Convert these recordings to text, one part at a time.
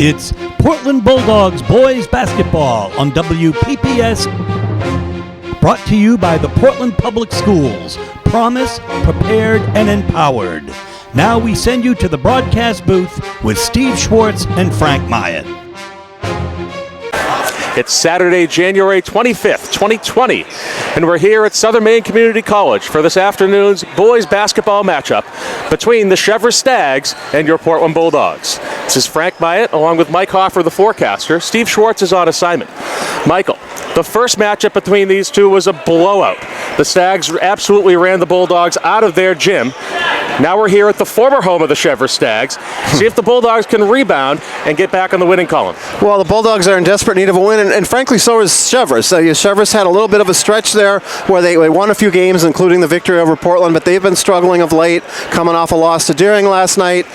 It's Portland Bulldogs boys basketball on WPPS, brought to you by the Portland Public Schools. Promise, prepared, and empowered. Now we send you to the broadcast booth with Steve Schwartz and Frank Myatt. It's Saturday, January 25th, 2020, and we're here at Southern Maine Community College for this afternoon's boys basketball matchup between the Cheverus Stags and your Portland Bulldogs. This is Frank Myatt along with Mike Hoffer, the forecaster. Steve Schwartz is on assignment. Michael, the first matchup between these two was a blowout. The Stags absolutely ran the Bulldogs out of their gym. Now we're here at the former home of the Cheverus Stags. See if the Bulldogs can rebound and get back on the winning column. Well, the Bulldogs are in desperate need of a win, and frankly, so is Cheverus. Cheverus had a little bit of a stretch there where they won a few games, including the victory over Portland, but they've been struggling of late, coming off a loss to Deering last night.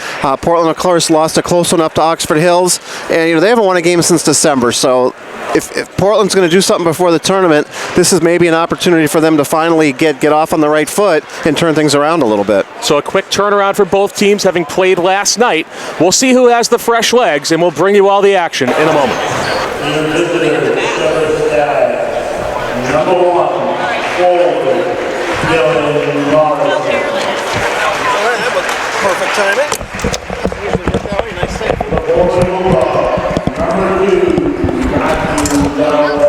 Portland, of course, lost a close one up to Oxford Hills, and they haven't won a game since December. So if Portland's going to do something before the tournament, this is maybe an opportunity for them to finally get off on the right foot and turn things around a little bit. So a quick turnaround for both teams, having played last night. We'll see who has the fresh legs, and we'll bring you all the action in a moment. Number 1, forward, Dylan Morrison. That was perfect timing. Nice save. Number 2, Matthew Dowell.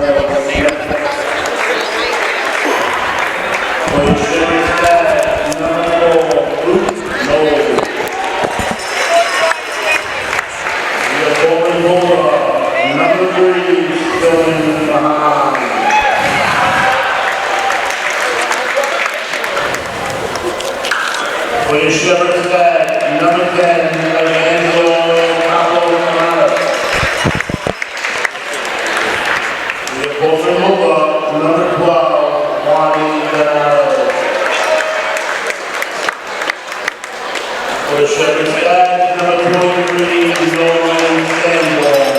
For your Cheverus Stag, number 10, Angelo Capolano. For your Portland Bulldogs, number 12, Juan Donato. For your Cheverus Stag, number 23, Nolan Sanborn.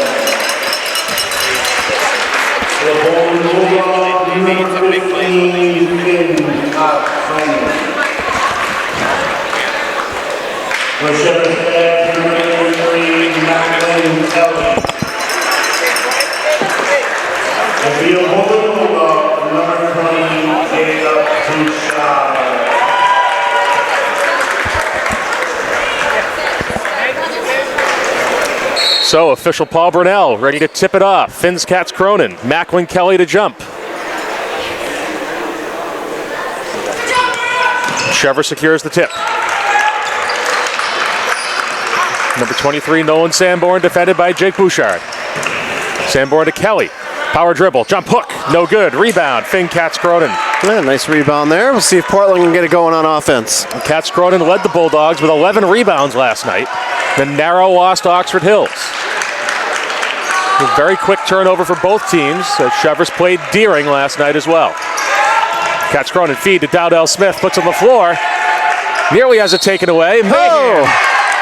For the Portland Bulldogs, number 15, Finn Trainer. For Cheverus Stag, number 23, Macklin Kelly. And for your Portland Bulldogs, number 20, Jacob Bouchard. So official Paul Brunell ready to tip it off. Finn's Cats Cronin, Macklin Kelly to jump. Cheverus secures the tip. Number 23, Nolan Sanborn, defended by Jake Bouchard. Sanborn to Kelly. Power dribble, jump hook, no good. Rebound, Finn Cats Cronin. Yeah, nice rebound there. We'll see if Portland can get it going on offense. Cats Cronin led the Bulldogs with 11 rebounds last night. The narrow loss to Oxford Hills. A very quick turnover for both teams. Cheverus played Deering last night as well. Cats Cronin feed to Dowdell Smith, puts on the floor. Nearly has it taken away. Mayhem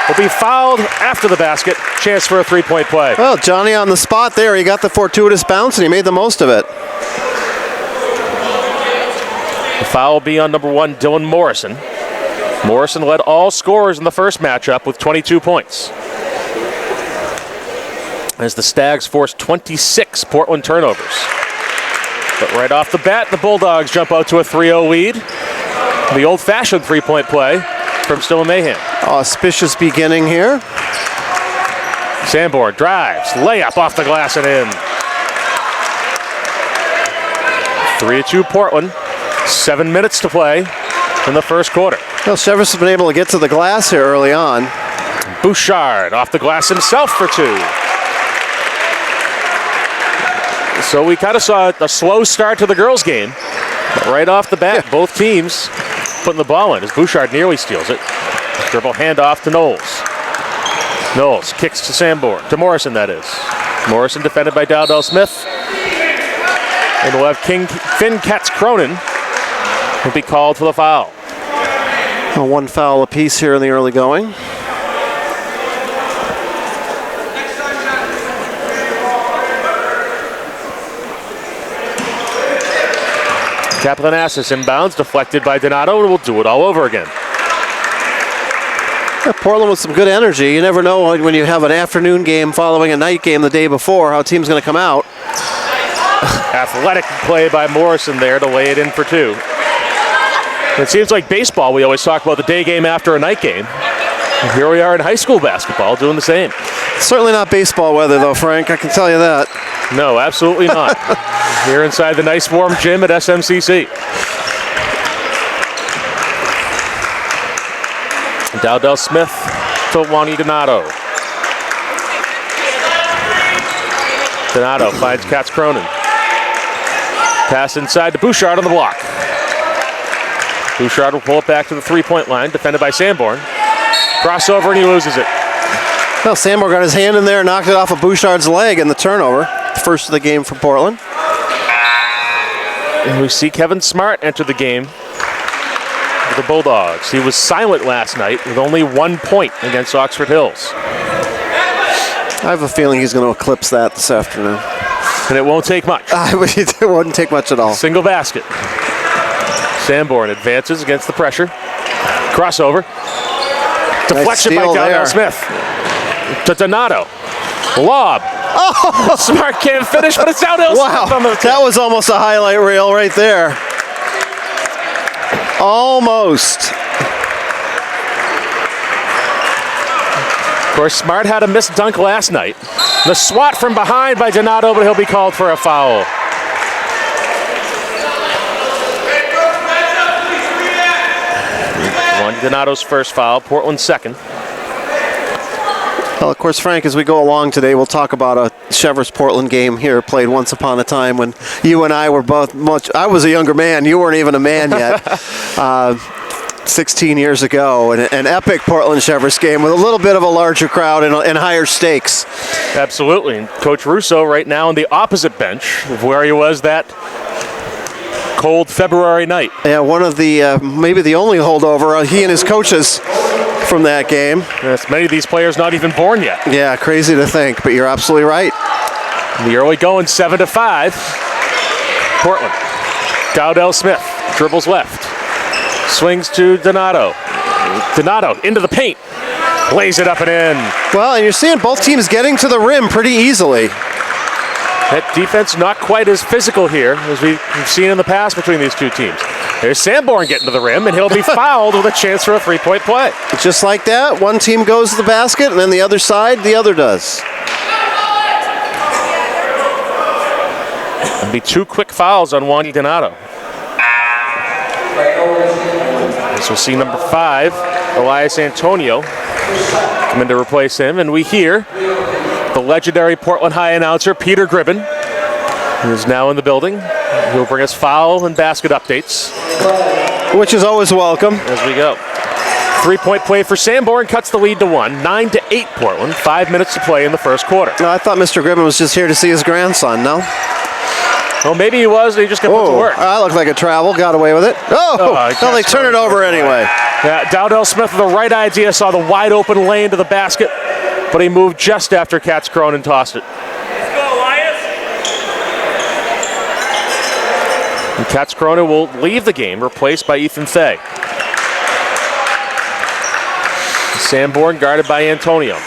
will be fouled after the basket. Chance for a three-point play. Well, Johnny on the spot there. He got the fortuitous bounce and he made the most of it. The foul will be on number 1, Dylan Morrison. Morrison led all scorers in the first matchup with 22 points. As the Stags forced 26 Portland turnovers. But right off the bat, the Bulldogs jump out to a 3-0 lead. The old-fashioned three-point play from Stilla Mayhem. Auspicious beginning here. Sanborn drives, layup off the glass and in. 3-2 Portland. 7 minutes to play in the first quarter. Well, Cheverus has been able to get to the glass here early on. Bouchard off the glass himself for 2. So we kind of saw a slow start to the girls' game. But right off the bat, both teams putting the ball in as Bouchard nearly steals it. Dribble handoff to Knowles. Knowles kicks to Sanborn, to Morrison that is. Morrison defended by Dowdell Smith. And we'll have Finn Cats Cronin will be called for the foul. One foul apiece here in the early going. Kaplanassis inbounds, deflected by Donato, and we'll do it all over again. Yeah, Portland with some good energy. You never know when you have an afternoon game following a night game the day before how a team's going to come out. Athletic play by Morrison there to lay it in for 2. It seems like baseball, we always talk about the day game after a night game. And here we are in high school basketball doing the same. Certainly not baseball weather, though, Frank. I can tell you that. No, absolutely not. Here inside the nice warm gym at SMCC. Dowdell Smith to Wani Donato. Donato finds Katz Cronin. Pass inside to Bouchard on the block. Bouchard will pull it back to the three-point line, defended by Sanborn. Crossover and he loses it. Well, Sanborn got his hand in there, knocked it off of Bouchard's leg in the turnover. First of the game for Portland. And we see Kevin Smart enter the game for the Bulldogs. He was silent last night with only 1 point against Oxford Hills. I have a feeling he's going to eclipse that this afternoon. And it won't take much. It wouldn't take much at all. Single basket. Sanborn advances against the pressure. Crossover. Deflection by Dowdell Smith. To Donato. Lob. Oh! Smart can't finish, but it's Dowdell Smith on the tip. That was almost a highlight reel right there. Almost. Of course, Smart had a missed dunk last night. The swat from behind by Donato, but he'll be called for a foul. Donato's first foul, Portland's second. Well, of course, Frank, as we go along today, we'll talk about a Cheverus Portland game here played once upon a time when you and I were both I was a younger man. You weren't even a man yet. 16 years ago, an epic Portland Cheverus game with a little bit of a larger crowd and higher stakes. Absolutely. And Coach Russo right now on the opposite bench of where he was that cold February night. Yeah, one of the, maybe the only holdover, he and his coaches from that game. Yes, many of these players not even born yet. Yeah, crazy to think, but you're absolutely right. The early going 7-5. Portland. Dowdell Smith dribbles left. Swings to Donato. Donato into the paint. Lays it up and in. Well, and you're seeing both teams getting to the rim pretty easily. That defense not quite as physical here as we've seen in the past between these two teams. There's Sanborn getting to the rim, and he'll be fouled with a chance for a three-point play. Just like that, one team goes to the basket, and then the other side, the other does. It'll be 2 quick fouls on Wani Donato. So we'll see number 5, Elias Antonio, come in to replace him, and we hear the legendary Portland High announcer, Peter Gribben, who is now in the building. He'll bring us foul and basket updates. Which is always welcome. As we go. 3-point play for Sanborn, cuts the lead to 1. 9-8 Portland, 5 minutes to play in the first quarter. No, I thought Mr. Gribben was just here to see his grandson, no? Well, maybe he was, and he just got put to work. That looked like a travel, got away with it. No, they turn it over anyway. Yeah, Dowdell Smith with the right idea, saw the wide open lane to the basket, but he moved just after Katz Cronin tossed it. Let's go, Elias. And Katz Cronin will leave the game, replaced by Ethan Thay. Sanborn guarded by Antonio.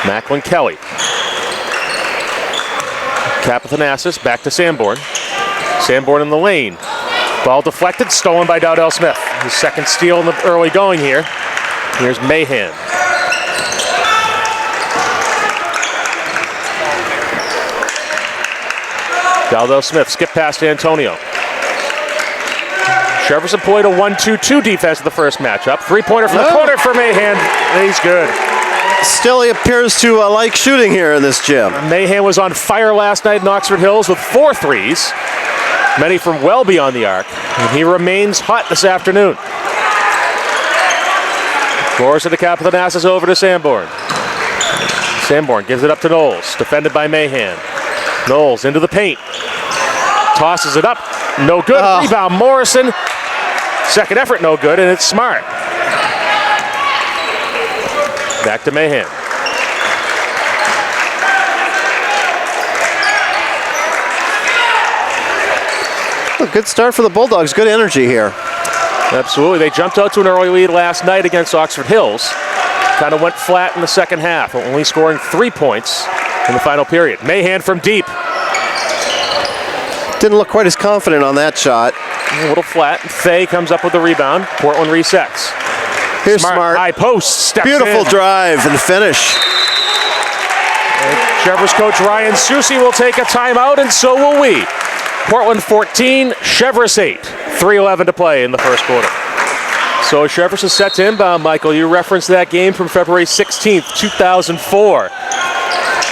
Macklin Kelly. Capithanasis back to Sanborn. Sanborn in the lane. Ball deflected, stolen by Dowdell Smith. His second steal in the early going here. Here's Mahan. Dowdell Smith skip past Antonio. Cheverus employed a 1-2-2 defense in the first matchup. Three-pointer from the corner for Mahan, and he's good. Still, he appears to like shooting here in this gym. Mahan was on fire last night in Oxford Hills with 4 threes, many from well beyond the arc, and he remains hot this afternoon. Force to the Capithanasis over to Sanborn. Sanborn gives it up to Knowles, defended by Mahan. Knowles into the paint. Tosses it up, no good. Rebound Morrison. Second effort, no good, and it's Smart. Back to Mahan. good start for the Bulldogs. Good energy here. Absolutely. They jumped out to an early lead last night against Oxford Hills. Kind of went flat in the second half, only scoring 3 points in the final period. Mahan from deep. Didn't look quite as confident on that shot. A little flat. Fay comes up with the rebound. Portland resets. Here's Smart. High post. Steps Beautiful in. drive and finish. Cheverus coach Ryan Susi will take a timeout, and so will we. Portland 14, Cheverus 8. 3:11 to play in the first quarter. So Cheverus is set to inbound, Michael. You referenced that game from February 16th, 2004,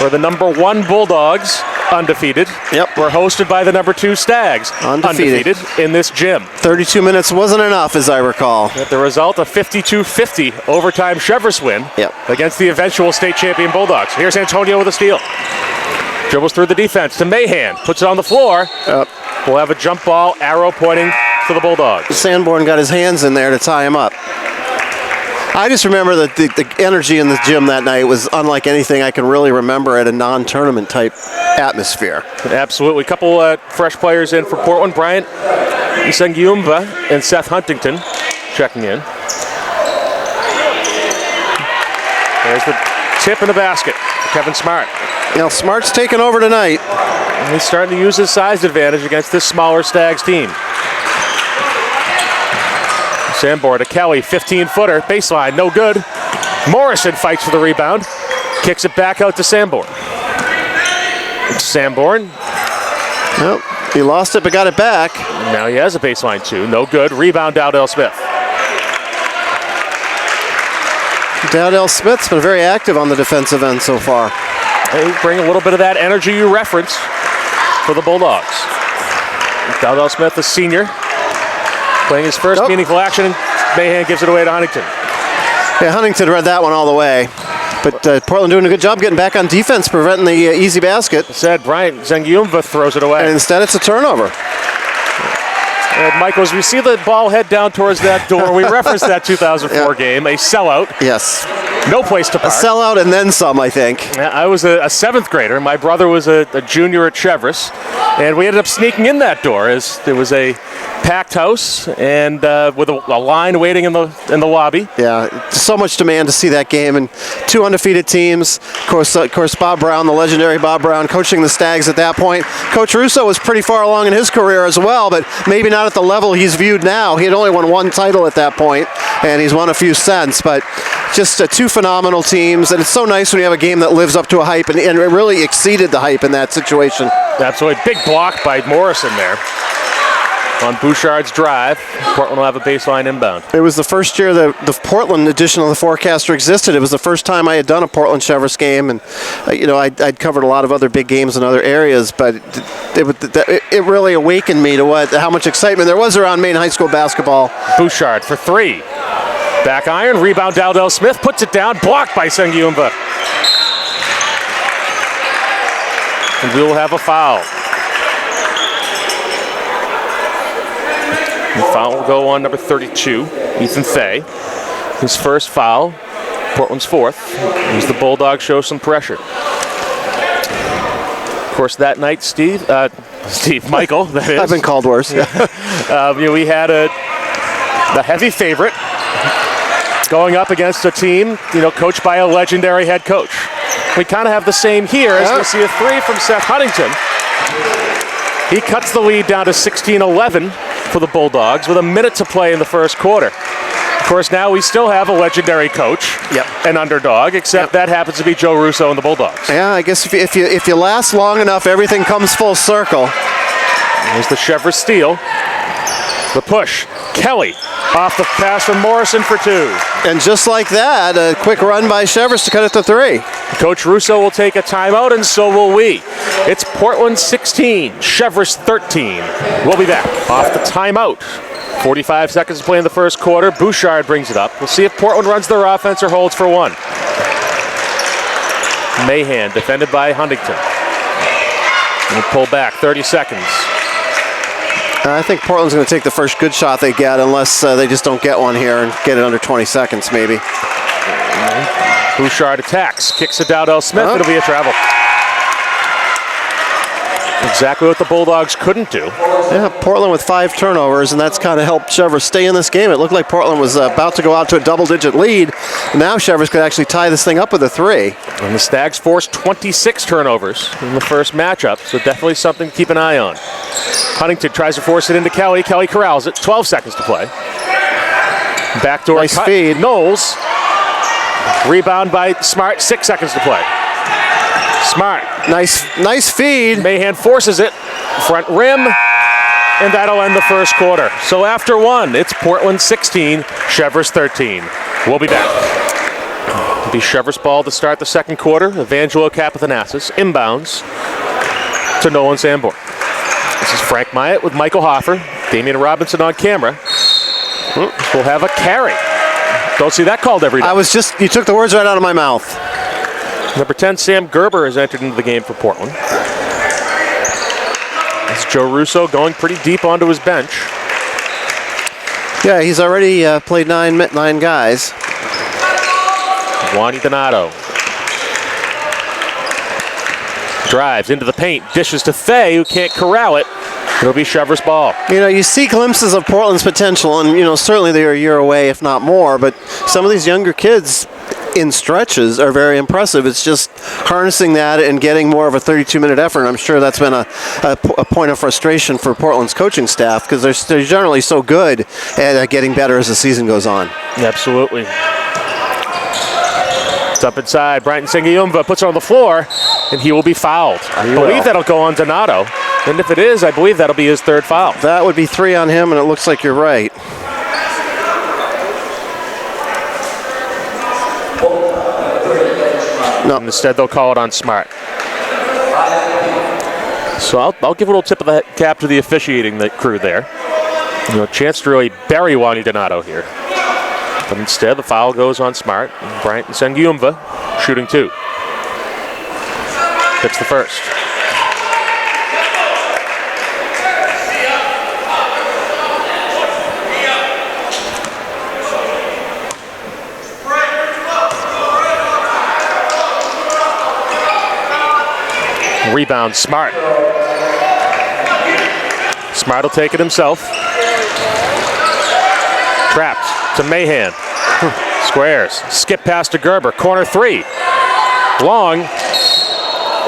where the number 1 Bulldogs, undefeated, were hosted by the number 2 Stags, undefeated in this gym. 32 minutes wasn't enough, as I recall. The result, a 52-50 overtime Cheverus win against the eventual state champion Bulldogs. Here's Antonio with a steal. Dribbles through the defense to Mahan, puts it on the floor. We'll have a jump ball, arrow pointing to the Bulldogs. Sanborn got his hands in there to tie him up. I just remember that the energy in the gym that night was unlike anything I can really remember at a non-tournament type atmosphere. Absolutely. A couple fresh players in for Portland. Bryant Isengiumva and Seth Huntington checking in. There's the tip in the basket for Kevin Smart. Now Smart's taking over tonight. He's starting to use his size advantage against this smaller Stags team. Sanborn to Kelly, 15-footer, baseline, no good. Morrison fights for the rebound, kicks it back out to Sanborn. Sanborn. Nope, he lost it but got it back. Now he has a baseline 2, no good. Rebound, Dowdell Smith. Dowdell Smith's been very active on the defensive end so far. They bring a little bit of that energy you referenced for the Bulldogs. Dowdell Smith, the senior, playing his first meaningful action, and Mahan gives it away to Huntington. Yeah, Huntington read that one all the way. But Portland doing a good job getting back on defense, preventing the easy basket. Said Bryant Zengiumva throws it away. And instead it's a turnover. And Michael, as we see the ball head down towards that door, we referenced that 2004 game, a sellout. Yes. No place to park. A sellout and then some, I think. I was a 7th grader. My brother was a junior at Cheverus. And we ended up sneaking in that door as there was a packed house and with a line waiting in the lobby. Yeah, so much demand to see that game, and 2 undefeated teams. Of course, Bob Brown, the legendary Bob Brown, coaching the Stags at that point. Coach Russo was pretty far along in his career as well, but maybe not at the level he's viewed now. He had only won 1 title at that point, and he's won a few since. But just 2 phenomenal teams, and it's so nice when you have a game that lives up to a hype, and it really exceeded the hype in that situation. Absolutely. Big block by Morrison there. On Bouchard's drive, Portland will have a baseline inbound. It was the first year the Portland edition of the Forecaster existed. It was the first time I had done a Portland Cheverus game, and I'd covered a lot of other big games in other areas, but it really awakened me to how much excitement there was around Maine high school basketball. Bouchard for 3. Back iron, rebound Dowdell Smith, puts it down, blocked by Sengiumva. And we will have a foul. The foul will go on number 32, Ethan Fay. His first foul, Portland's 4th, as the Bulldogs show some pressure. Of course, that night, Michael, that is. I've been called worse. We had the heavy favorite going up against a team, coached by a legendary head coach. We kind of have the same here as we see a 3 from Seth Huntington. He cuts the lead down to 16-11 for the Bulldogs with a minute to play in the first quarter. Of course, now we still have a legendary coach, an underdog, except that happens to be Joe Russo and the Bulldogs. Yeah, I guess if you last long enough, everything comes full circle. There's the Cheverus steal. The push. Kelly off the pass from Morrison for 2. And just like that, a quick run by Cheverus to cut it to 3. Coach Russo will take a timeout, and so will we. It's Portland 16, Cheverus 13. We'll be back off the timeout. 45 seconds to play in the first quarter. Bouchard brings it up. We'll see if Portland runs their offense or holds for 1. Mahan defended by Huntington. We'll pull back, 30 seconds. I think Portland's going to take the first good shot they get, unless they just don't get one here and get it under 20 seconds maybe. Bouchard attacks, kicks to Dowdell Smith. It'll be a travel. exactly what the Bulldogs couldn't do. Yeah, Portland with 5 turnovers, and that's kind of helped Cheverus stay in this game. It looked like Portland was about to go out to a double-digit lead. Now Cheverus could actually tie this thing up with a 3. And the Stags forced 26 turnovers in the first matchup, so definitely something to keep an eye on. Huntington tries to force it into Kelly. Kelly corrals it. 12 seconds to play. Backdoor Nice cut. feed. Knowles. Rebound by Smart. 6 seconds to play. Smart. Nice feed. Mahan forces it. Front rim. And that'll end the first quarter. So after one, it's Portland 16, Cheverus 13. We'll be back. It'll be Cheverus ball to start the second quarter. Evangelo Capithanasis inbounds to Nolan Sanborn. This is Frank Myatt with Michael Hoffer. Damian Robinson on camera. We'll have a carry. Don't see that called every day. You took the words right out of my mouth. Number 10, Sam Gerber, has entered into the game for Portland. It's Joe Russo going pretty deep onto his bench. Yeah, he's already played nine guys. Juan Donato drives into the paint, dishes to Thay, who can't corral it. It'll be Cheverus ball. You know, you see glimpses of Portland's potential, and, you know, certainly they're a year away, if not more, but some of these younger kids in stretches are very impressive. It's just harnessing that and getting more of a 32-minute effort. I'm sure that's been a point of frustration for Portland's coaching staff, because they're generally so good at getting better as the season goes on. Absolutely. It's up inside. Brighton Sengiyumva puts it on the floor, and he will be fouled. I believe that'll go on Donato. And if it is, I believe that'll be his 3rd foul. That would be 3 on him, and it looks like you're right. No. Instead, they'll call it on Smart. So I'll give a little tip of the cap to the officiating crew there. You know, chance to really bury Juan Donato here. But instead, the foul goes on Smart. And Bryant Sengiyumva shooting 2. Hits the first. Rebound, Smart. Smart will take it himself. Trapped to Mahan. Squares. Skip pass to Gerber. Corner 3. Long.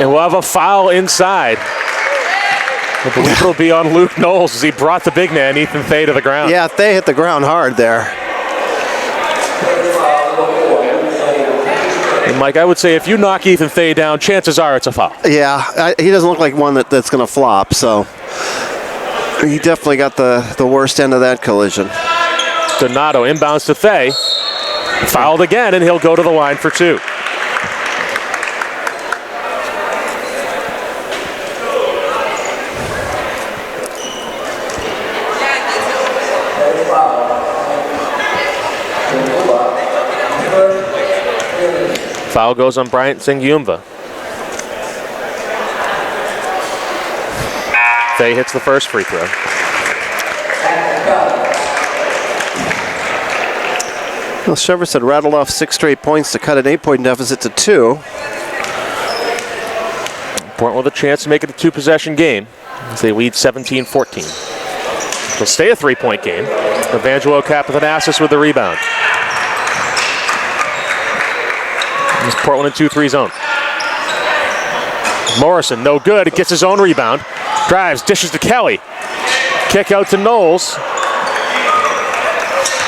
And we'll have a foul inside. I believe it'll be on Luke Knowles as he brought the big man, Ethan Thay, to the ground. Yeah, Thay hit the ground hard there. And Mike, I would say if you knock Ethan Thay down, chances are it's a foul. Yeah, he doesn't look like one that's going to flop, so he definitely got the worst end of that collision. Donato inbounds to Thay. Fouled again, and he'll go to the line for 2. Foul goes on Bryant Sengiyumva. Thay hits the first free throw. Well, Cheverus had rattled off 6 straight points to cut an 8-point deficit to 2. Portland with a chance to make it a 2-possession game as they lead 17-14. It'll stay a 3-point game. Evangelo Capithanasis with the rebound. It's Portland in 2-3 zone. Morrison, no good. It gets his own rebound. Drives, dishes to Kelly. Kick out to Knowles.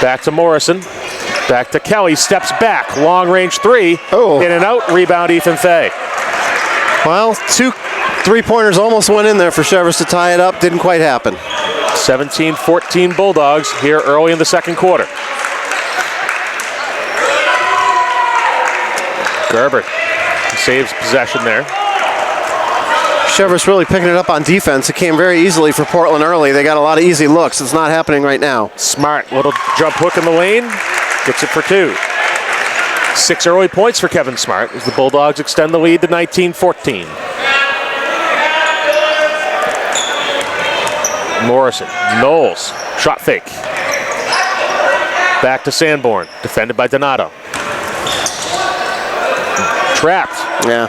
Back to Morrison. Back to Kelly. Steps back. Long range 3. Oh. In and out. Rebound, Ethan Thay. Well, 2 3-pointers almost went in there for Cheverus to tie it up. Didn't quite happen. 17-14 Bulldogs here early in the second quarter. Gerber saves possession there. Cheverus really picking it up on defense. It came very easily for Portland early. They got a lot of easy looks. It's not happening right now. Smart, little jump hook in the lane. Gets it for 2. 6 early points for Kevin Smart as the Bulldogs extend the lead to 19-14. Morrison, Knowles, shot fake. Back to Sanborn, defended by Donato. Trapped. Yeah.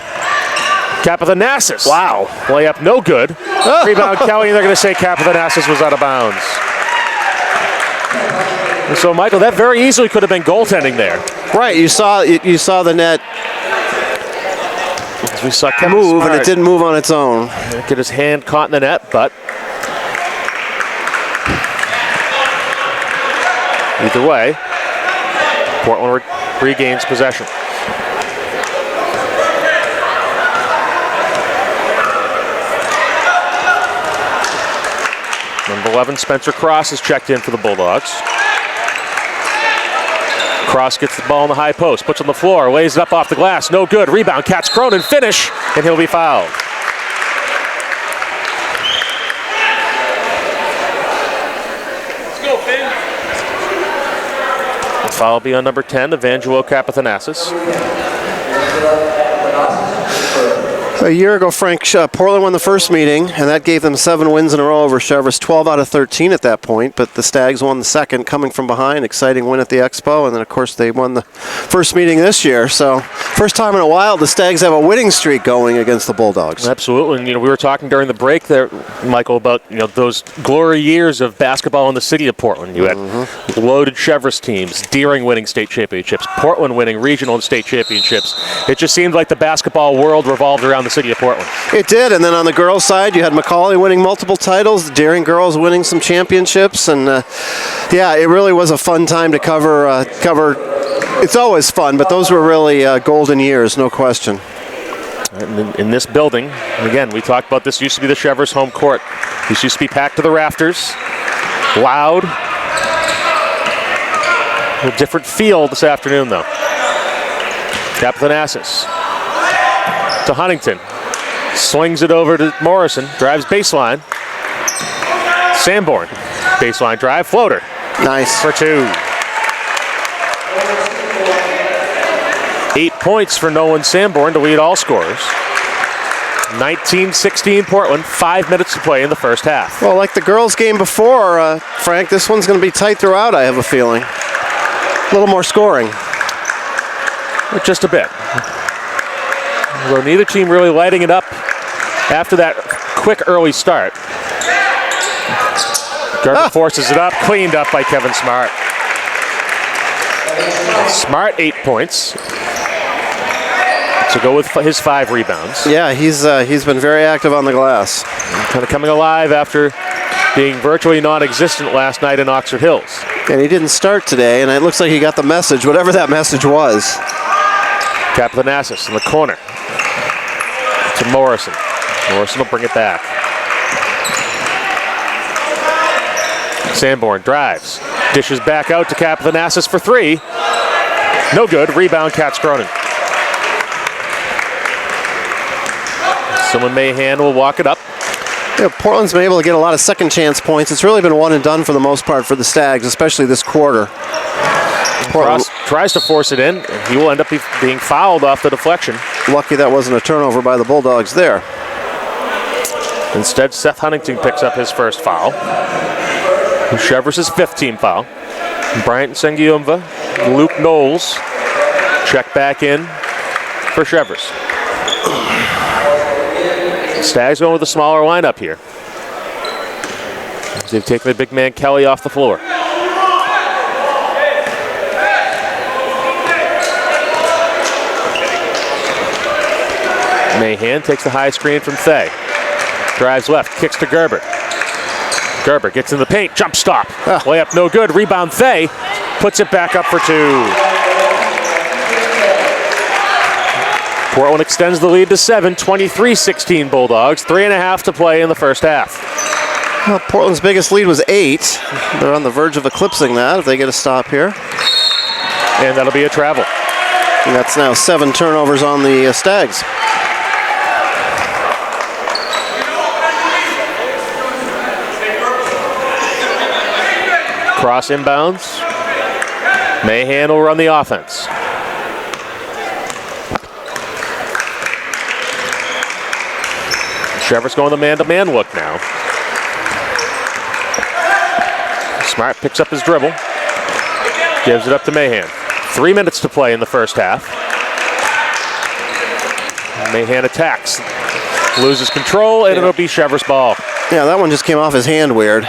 Capithanassis. Wow. Layup no good. Rebound Kelly, and they're going to say Capithanassis was out of bounds. And so, Michael, that very easily could have been goaltending there. Right, you saw the net We saw Kevin move, Smart and it didn't move on its own. get his hand caught in the net, but either way, Portland regains possession. Number 11, Spencer Cross, is checked in for the Bulldogs. Cross gets the ball in the high post, puts it on the floor, lays it up off the glass, no good. Rebound, catch Cronin, finish, and he'll be fouled. Let's go, Finn. The foul will be on number 10, Evangelo Capithanassis. A year ago, Frank, Portland won the first meeting, and that gave them 7 wins in a row over Cheverus, 12 out of 13 at that point. But the Stags won the second, coming from behind. Exciting win at the Expo, and then, of course, they won the first meeting this year. So, first time in a while, the Stags have a winning streak going against the Bulldogs. Absolutely, and we were talking during the break there, Michael, about those glory years of basketball in the city of Portland. You had loaded Cheverus teams, Deering winning state championships, Portland winning regional and state championships. It just seemed like the basketball world revolved around the city of Portland. It did, and then on the girls' side, you had Macaulay winning multiple titles, the Deering girls winning some championships, and yeah, it really was a fun time to cover. It's always fun, but those were really golden years, no question. And in this building, again, we talked about this used to be the Cheverus home court. This used to be packed to the rafters, loud. A different feel this afternoon, though. Capithanassis to Huntington. Swings it over to Morrison. Drives baseline. Sanborn. Baseline drive. Floater. Nice. For 2. 8 points for Nolan Sanborn to lead all scorers. 19-16 Portland. 5 minutes to play in the first half. Well, like the girls' game before, Frank, this one's going to be tight throughout, I have a feeling. A little more scoring. Just a bit. Although neither team really lighting it up after that quick early start. Garber forces it up, cleaned up by Kevin Smart. Smart 8 points. To go with his 5 rebounds. Yeah, he's been very active on the glass. Kind of coming alive after being virtually non-existent last night in Oxford Hills. And he didn't start today, and it looks like he got the message, whatever that message was. Capithanassis in the corner to Morrison. Morrison will bring it back. Sanborn drives, dishes back out to Capithanassis for 3. No good. Rebound, Katz Cronin. Someone Mahan will walk it up. Yeah, Portland's been able to get a lot of second chance points. It's really been one and done for the most part for the Stags, especially this quarter. Portland tries to force it in, and he will end up being fouled off the deflection. Lucky that wasn't a turnover by the Bulldogs there. Instead, Seth Huntington picks up his first foul. Cheverus' 5th team foul. Bryant Sengiumva, Luke Knowles check back in for Cheverus. Stags going with a smaller lineup here. They've taken the big man Kelly off the floor. Mahan takes the high screen from Thay. Drives left, kicks to Gerber. Gerber gets in the paint, jump stop. Layup no good, rebound Thay. Puts it back up for 2. Portland extends the lead to 7, 23-16 Bulldogs. 3.5 to play in the first half. Well, Portland's biggest lead was 8. They're on the verge of eclipsing that if they get a stop here. And that'll be a travel. And that's now 7 turnovers on the Stags. Cross inbounds. Mahan will run the offense. Cheverus going the man-to-man look now. Smart picks up his dribble. Gives it up to Mahan. 3 minutes to play in the first half. Mahan attacks. Loses control, and it'll be Cheverus ball. Yeah, that one just came off his hand weird.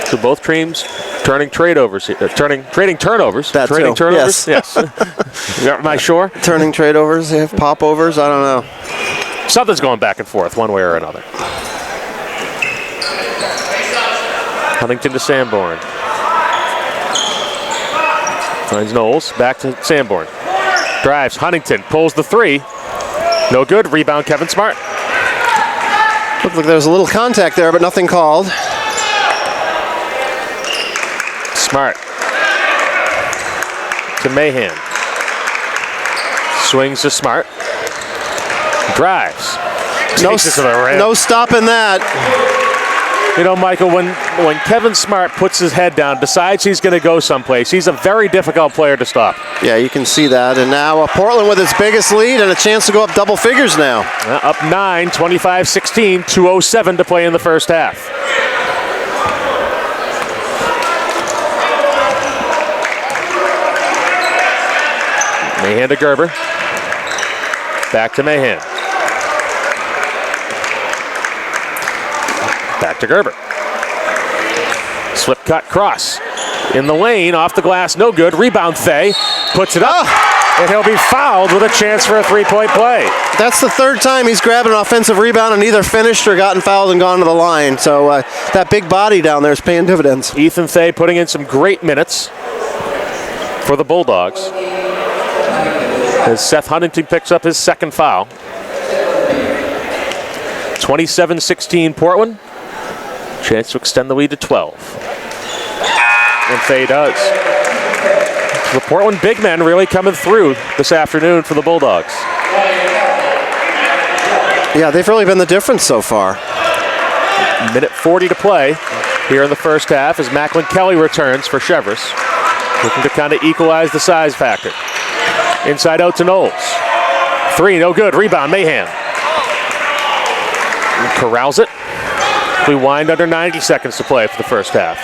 So both teams trading turnovers. That trading too. turnovers. Yes. Am I sure? Turning trade overs, they have pop overs. I don't know. Something's going back and forth one way or another. Huntington to Sanborn. Finds Knowles. Back to Sanborn. Drives. Huntington pulls the three. No good. Rebound Kevin Smart. Looked like there was a little contact there, but nothing called. Smart. To Mahan. Swings to Smart. Drives. Takes it to the rim. No stopping that. You know, Michael, when Kevin Smart puts his head down, decides he's going to go someplace, he's a very difficult player to stop. Yeah, you can see that. And now Portland with its biggest lead and a chance to go up double figures now. Up 9, 25-16, 2:07 to play in the first half. Mahan to Gerber. Back to Mahan. Back to Gerber. Slip cut cross. In the lane, off the glass, no good. Rebound Thay. Puts it up. And he'll be fouled with a chance for a three-point play. That's the third time he's grabbed an offensive rebound and either finished or gotten fouled and gone to the line. So that big body down there is paying dividends. Ethan Thay putting in some great minutes for the Bulldogs. As Seth Huntington picks up his second foul. 27-16 Portland. Chance to extend the lead to 12. And Thay does. The Portland big men really coming through this afternoon for the Bulldogs. Yeah, they've really been the difference so far. Minute 40 to play here in the first half as Macklin Kelly returns for Cheverus. Looking to kind of equalize the size factor. Inside out to Knowles. Three, no good. Rebound, Mahan. Corrals it. We wind under 90 seconds to play for the first half.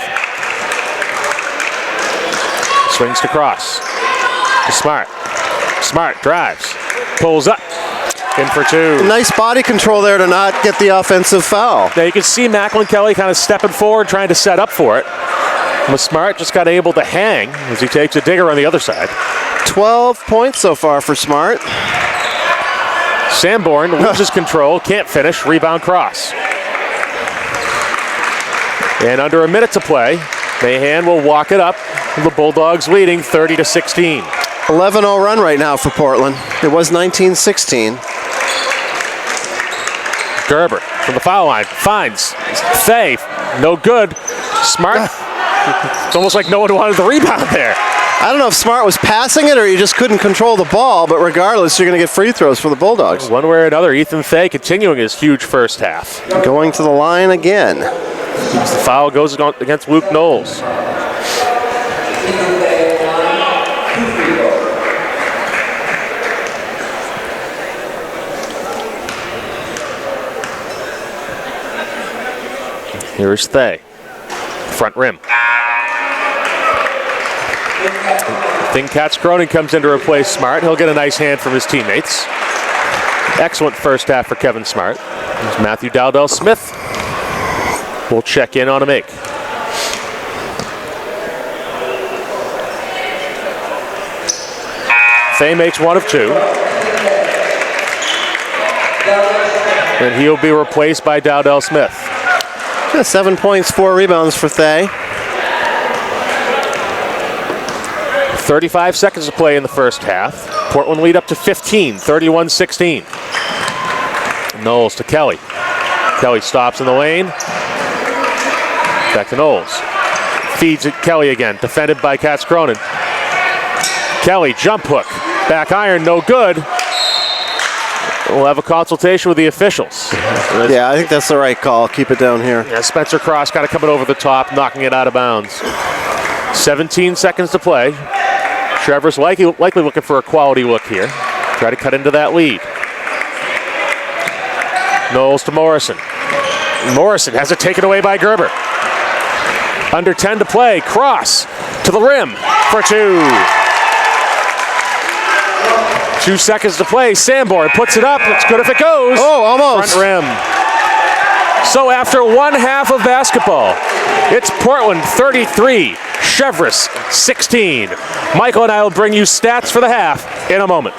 Swings to cross. To Smart. Smart drives. Pulls up. In for two. Nice body control there to not get the offensive foul. Now you can see Macklin Kelly kind of stepping forward, trying to set up for it. But Smart just got able to hang as he takes a digger on the other side. 12 points so far for Smart. Sanborn loses control, can't finish, rebound cross. And under a minute to play, Mahan will walk it up. The Bulldogs leading 30-16. 11-0 run right now for Portland. It was 19-16. Gerber from the foul line finds Thay, no good. Smart. It's almost like no one wanted the rebound there. I don't know if Smart was passing it or he just couldn't control the ball, but regardless, you're going to get free throws for the Bulldogs. One way or another, Ethan Thay continuing his huge first half. Going to the line again. The foul goes against Luke Knowles. Here's Thay. Front rim. Katz Cronin comes in to replace Smart. He'll get a nice hand from his teammates. Excellent first half for Kevin Smart. There's Matthew Dowdell Smith. We'll check in on a make. Thay makes one of two. And he'll be replaced by Dowdell Smith. 7 points, 4 rebounds for Thay. 35 seconds to play in the first half. Portland lead up to 15, 31-16. Knowles to Kelly. Kelly stops in the lane. Back to Knowles. Feeds it Kelly again, defended by Katz Cronin. Kelly, jump hook. Back iron, no good. We'll have a consultation with the officials. Yeah, I think that's the right call. Keep it down here. Yeah, Spencer Cross kind of coming over the top, knocking it out of bounds. 17 seconds to play. Cheverus likely looking for a quality look here. Try to cut into that lead. Knowles to Morrison. Morrison has it taken away by Gerber. Under 10 to play. Cross to the rim for two. 2 seconds to play. Sanborn puts it up. It's good if it goes. Oh, almost. Front rim. So after one half of basketball, it's Portland 33, Cheverus 16. Michael and I will bring you stats for the half in a moment.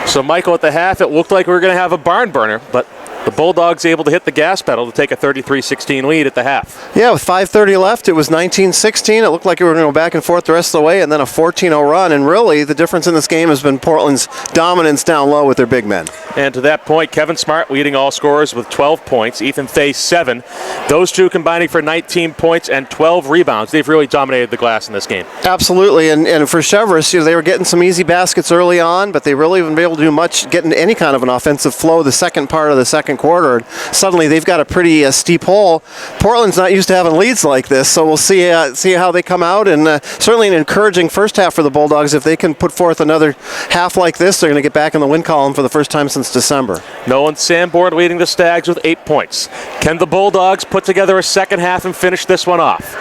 So Michael, at the half, it looked like we were going to have a barn burner, but the Bulldogs able to hit the gas pedal to take a 33-16 lead at the half. Yeah, with 5:30 left, it was 19-16. It looked like we were going to go back and forth the rest of the way, and then a 14-0 run. And really, the difference in this game has been Portland's dominance down low with their big men. And to that point, Kevin Smart leading all scorers with 12 points. Ethan Thay, 7. Those two combining for 19 points and 12 rebounds. They've really dominated the glass in this game. Absolutely, and for Cheverus, they were getting some easy baskets early on, but they really haven't been able to do much getting any kind of an offensive flow the second part of the second quarter. And suddenly they've got a pretty steep hole. Portland's not used to having leads like this, so we'll see how they come out. And certainly an encouraging first half for the Bulldogs. If they can put forth another half like this, they're going to get back in the win column for the first time since December. Nolan Sanborn leading the Stags with 8 points. Can the Bulldogs put together a second half and finish this one off?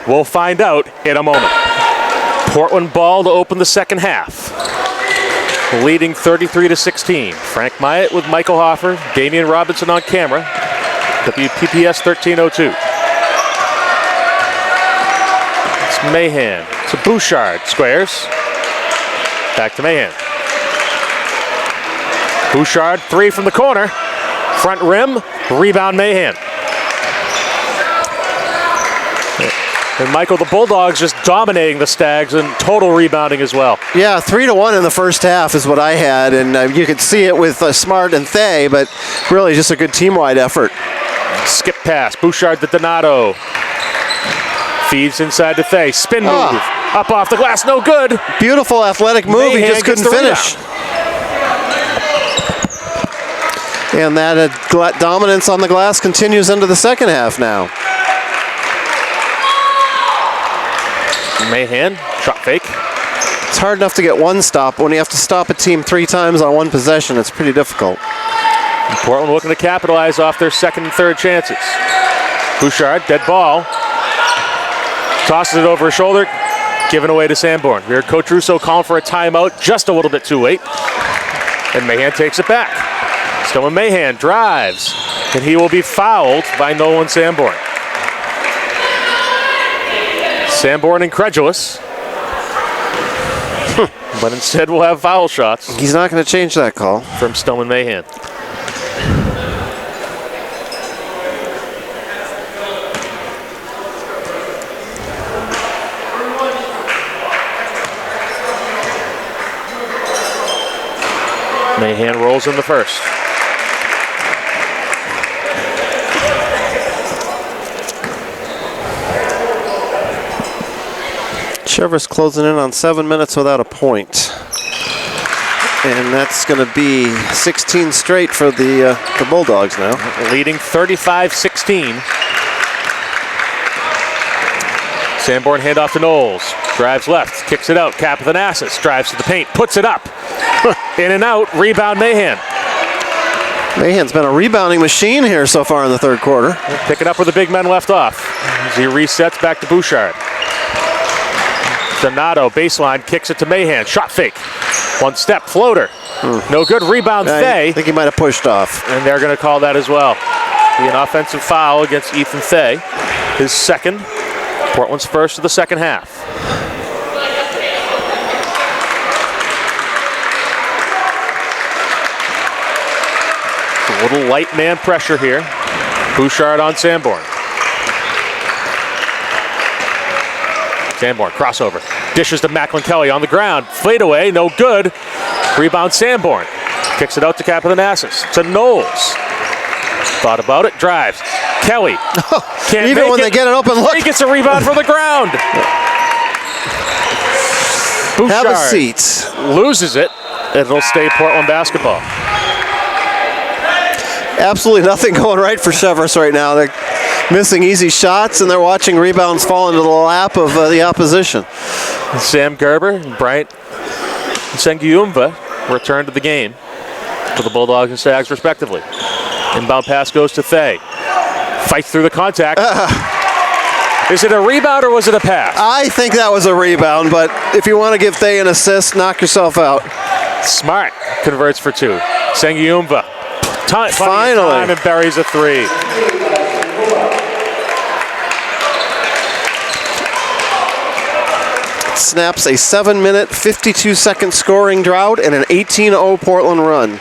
We'll find out in a moment. Portland ball to open the second half. Leading 33-16. Frank Myatt with Michael Hoffer, Damian Robinson on camera. WPPS 1302. It's Mahan. It's a Bouchard. Squares. Back to Mahan. Bouchard, 3 from the corner. Front rim. Rebound Mahan. And Michael, the Bulldogs just dominating the Stags and total rebounding as well. Yeah, 3-1 in the first half is what I had, and you could see it with Smart and Thay, but really just a good team-wide effort. Skip pass, Bouchard to Donato. Feeds inside to Thay, spin move, up off the glass, no good. Beautiful athletic move, he just couldn't finish. And that dominance on the glass continues into the second half now. Mahan, shot fake. It's hard enough to get one stop. When you have to stop a team 3 times on one possession, it's pretty difficult. And Portland looking to capitalize off their second and third chances. Bouchard, dead ball. Tosses it over his shoulder, given away to Sanborn. We heard Coach Russo calling for a timeout just a little bit too late. And Mahan takes it back. Still in Mahan, drives. And he will be fouled by Nolan Sanborn. Sanborn incredulous, but instead we'll have foul shots. He's not going to change that call. From Stillman Mahan. Mahan rolls in the first. Cheverus closing in on 7 minutes without a point. And that's going to be 16 straight for the Bulldogs now. Leading 35-16. Sanborn handoff to Knowles. Drives left, kicks it out. Kapithanassis drives to the paint, puts it up. In and out, rebound Mahan. Mahan's been a rebounding machine here so far in the third quarter. Pick it up where the big men left off. As he resets back to Bouchard. Donato, baseline, kicks it to Mahan. Shot fake. One step, floater. No good, rebound Thay. I think he might have pushed off. And they're going to call that as well. Be an offensive foul against Ethan Thay. His second. Portland's first of the second half. A little light man pressure here. Bouchard on Sanborn. Sanborn, crossover. Dishes to Macklin Kelly on the ground. Fade away, no good. Rebound Sanborn. Kicks it out to Kapithanassis. To Knowles. Thought about it, drives. Kelly. Can't Even make when it. they get an open look. He gets a rebound from the ground. Bouchard have a seat. loses it. It'll stay Portland basketball. Absolutely nothing going right for Cheverus right now. They're missing easy shots, and they're watching rebounds fall into the lap of the opposition. Sam Gerber and Bryant Sengiumva return to the game for the Bulldogs and Stags respectively. Inbound pass goes to Thay. Fights through the contact. Is it a rebound or was it a pass? I think that was a rebound, but if you want to give Thay an assist, knock yourself out. Smart converts for 2. Sengiumva. Finally. Time and buries a 3. Snaps a 7-minute, 52-second scoring drought and an 18-0 Portland run.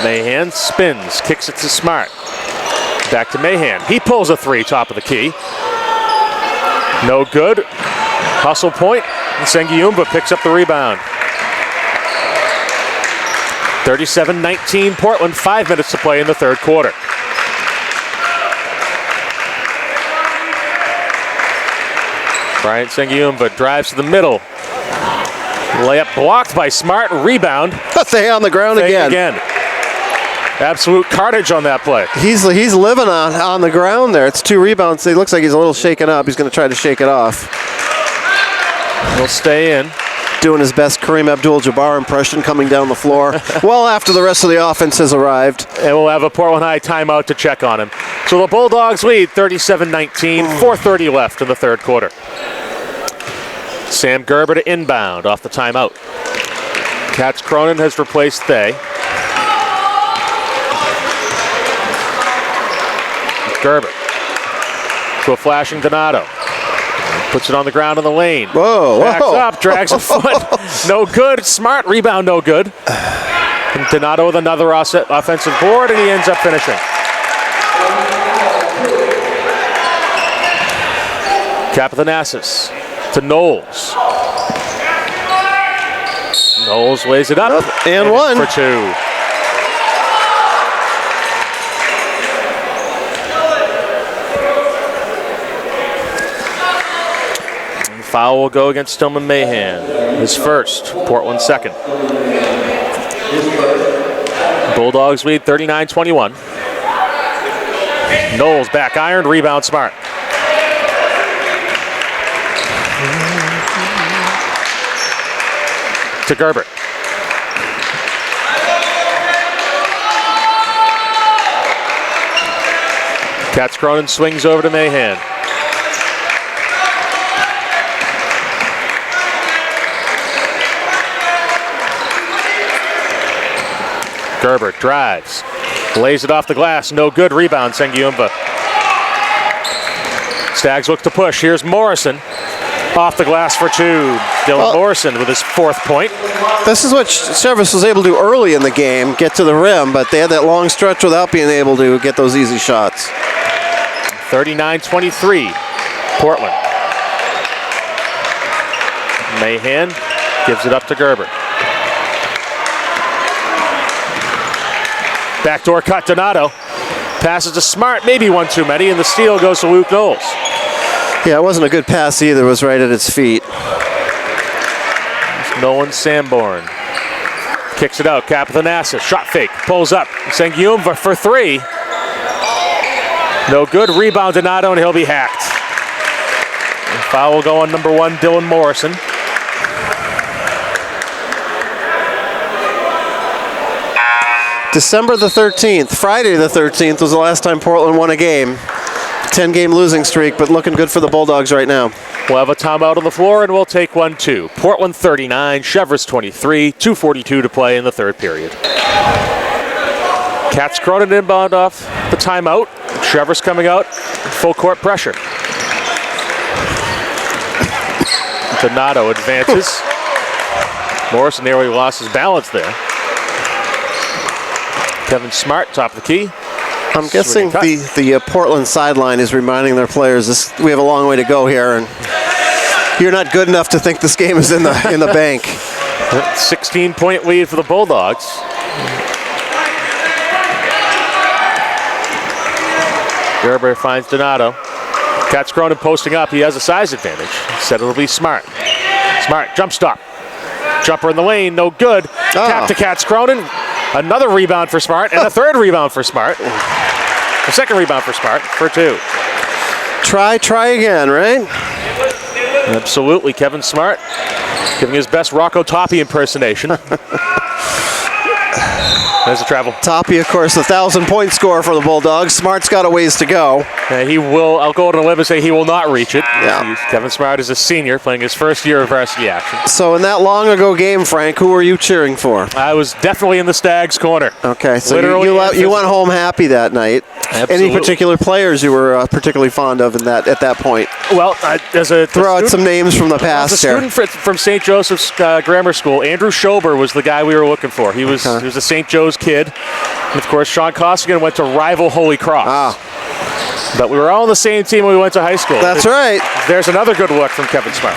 Mahan spins, kicks it to Smart. Back to Mahan. He pulls a 3, top of the key. No good. Hustle point, and Sengiumva picks up the rebound. 37-19 Portland, 5 minutes to play in the third quarter. Bryant Sengiumva drives to the middle. Layup blocked by Smart. Rebound. They on the ground again. Absolute carnage on that play. He's living on the ground there. It's 2 rebounds. It looks like he's a little shaken up. He's going to try to shake it off. He'll stay in. Doing his best Kareem Abdul-Jabbar impression coming down the floor. Well after the rest of the offense has arrived. And we'll have a Portland High timeout to check on him. So the Bulldogs lead 37-19, 4:30 left in the third quarter. Sam Gerber to inbound off the timeout. Katz Cronin has replaced Thay. Gerber to a flashing Donato. Puts it on the ground in the lane. Whoa. Backs up, drags a foot. No good. Smart rebound, no good. And Donato with another offensive board, and he ends up finishing. Kapithanassis to Knowles. Knowles lays it up. And one. For 2. Foul will go against Stillman Mahan. His first, Portland second. Bulldogs lead 39-21. Knowles back iron, rebound Smart. To Gerber. Katz Cronin swings over to Mahan. Gerber drives, lays it off the glass, no good. Rebound, Sengiumva. Stags look to push. Here's Morrison, off the glass for 2. Dylan Morrison with his 4th point. This is what Cheverus was able to do early in the game, get to the rim, but they had that long stretch without being able to get those easy shots. 39-23, Portland. Mahan gives it up to Gerber. Backdoor cut, Donato. Passes to Smart, maybe one too many, and the steal goes to Luke Knowles. Yeah, it wasn't a good pass either. It was right at its feet. Nolan Sanborn kicks it out. Kapithanassis, shot fake, pulls up. Sengiumva for 3. No good. Rebound Donato, and he'll be hacked. And foul will go on number 1, Dylan Morrison. December the 13th, Friday the 13th was the last time Portland won a game. 10-game losing streak, but looking good for the Bulldogs right now. We'll have a timeout on the floor, and we'll take one too. Portland 39, Cheverus 23, 2:42 to play in the third period. Katz Cronin inbound off the timeout. Cheverus coming out, full court pressure. Donato advances. Morrison nearly lost his balance there. Kevin Smart, top of the key. I'm guessing the Portland sideline is reminding their players we have a long way to go here, and you're not good enough to think this game is in the bank. 16-point lead for the Bulldogs. Gerber finds Donato. Katz Cronin posting up. He has a size advantage. Said it'll be Smart. Smart, jump stop. Jumper in the lane, no good. Tap to Katz Cronin. Another rebound for Smart, and a third rebound for Smart. A second rebound for Smart for 2. Try again, right? Absolutely. Kevin Smart giving his best Rocco Toppy impersonation. There's a travel. Toppy, of course, the 1,000-point score for the Bulldogs. Smart's got a ways to go. He will, I'll go on a limb and say he will not reach it. Yeah. Kevin Smart is a senior playing his first year of varsity action. So in that long ago game, Frank, who were you cheering for? I was definitely in the Stags' corner. Okay, so Literally you went home happy that night. Absolutely. Any particular players you were particularly fond of in that at that point? Well, Throw out some names from the past here. As a student from St. Joseph's Grammar School, Andrew Schober was the guy we were looking for. He was a St. Joe's kid. And of course, Sean Costigan went to rival Holy Cross. But we were all on the same team when we went to high school. That's right. There's another good look from Kevin Smart.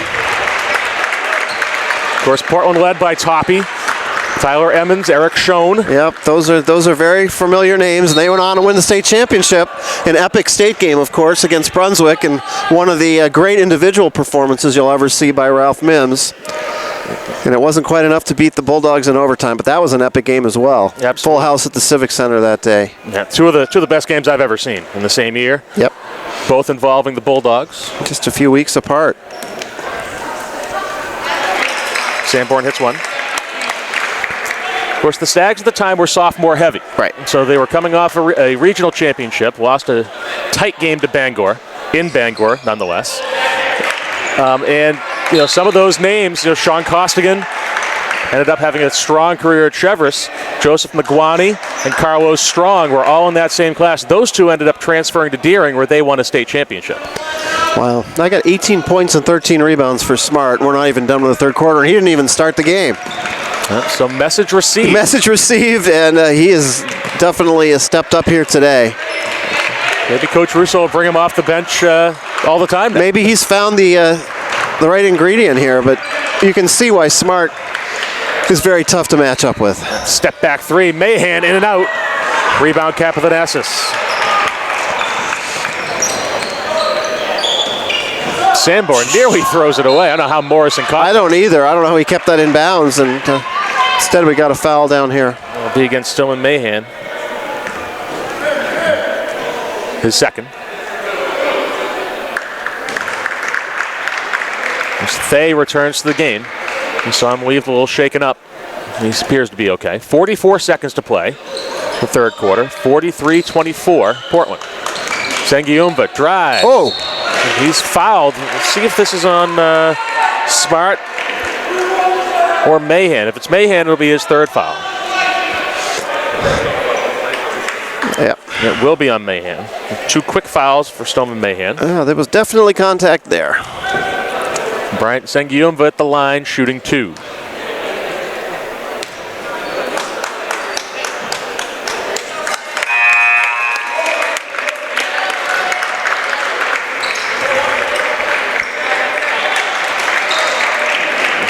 Of course, Portland led by Toppy, Tyler Emmons, Eric Schoen. Yep, those are very familiar names, and they went on to win the state championship, an epic state game, of course, against Brunswick, and one of the great individual performances you'll ever see by Ralph Mims. And it wasn't quite enough to beat the Bulldogs in overtime, but that was an epic game as well. Absolutely. Full house at the Civic Center that day. Yeah, two of the best games I've ever seen in the same year. Yep. Both involving the Bulldogs. Just a few weeks apart. Sanborn hits one. Of course, the Stags at the time were sophomore heavy. Right. So they were coming off a regional championship, lost a tight game to Bangor, in Bangor nonetheless. And some of those names, Sean Costigan ended up having a strong career at Cheverus. Joseph McGuani and Carlos Strong were all in that same class. Those two ended up transferring to Deering, where they won a state championship. Wow. I got 18 points and 13 rebounds for Smart. We're not even done with the third quarter, and he didn't even start the game. So message received. Message received, and he is definitely stepped up here today. Maybe Coach Russo will bring him off the bench all the time now. Maybe he's found the right ingredient here, but you can see why Smart is very tough to match up with. Step back three, Mahan in and out. Rebound, Capithanassus. Sanborn nearly throws it away. I don't know how Morrison caught it. I don't either. I don't know how he kept that in bounds, and instead we got a foul down here. It'll be against Stillman Mahan. His second. As Thay returns to the game. You saw him leave a little shaken up. He appears to be okay. 44 seconds to play. The third quarter. 43-24, Portland. Sengiumva drives. Oh! He's fouled. Let's see if this is on Smart or Mahan. If it's Mahan, it'll be his third foul. Yeah. It will be on Mahan. Two quick fouls for Stoneman Mahan. There was definitely contact there. Bryant Sengiumva at the line, shooting two.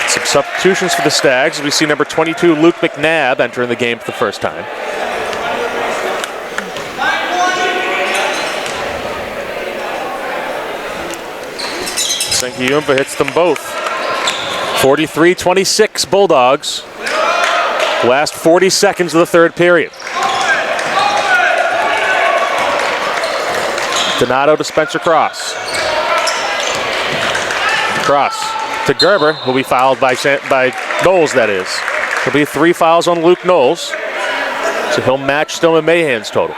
Some substitutions for the Stags. We see number 22, Luke McNabb, entering the game for the first time. Sengiumva hits them both. 43-26 Bulldogs. Last 40 seconds of the third period. Donato to Spencer Cross. Cross to Gerber, who will be fouled by Knowles, that is. There'll be 3 fouls on Luke Knowles. So he'll match Stillman Mahan's total.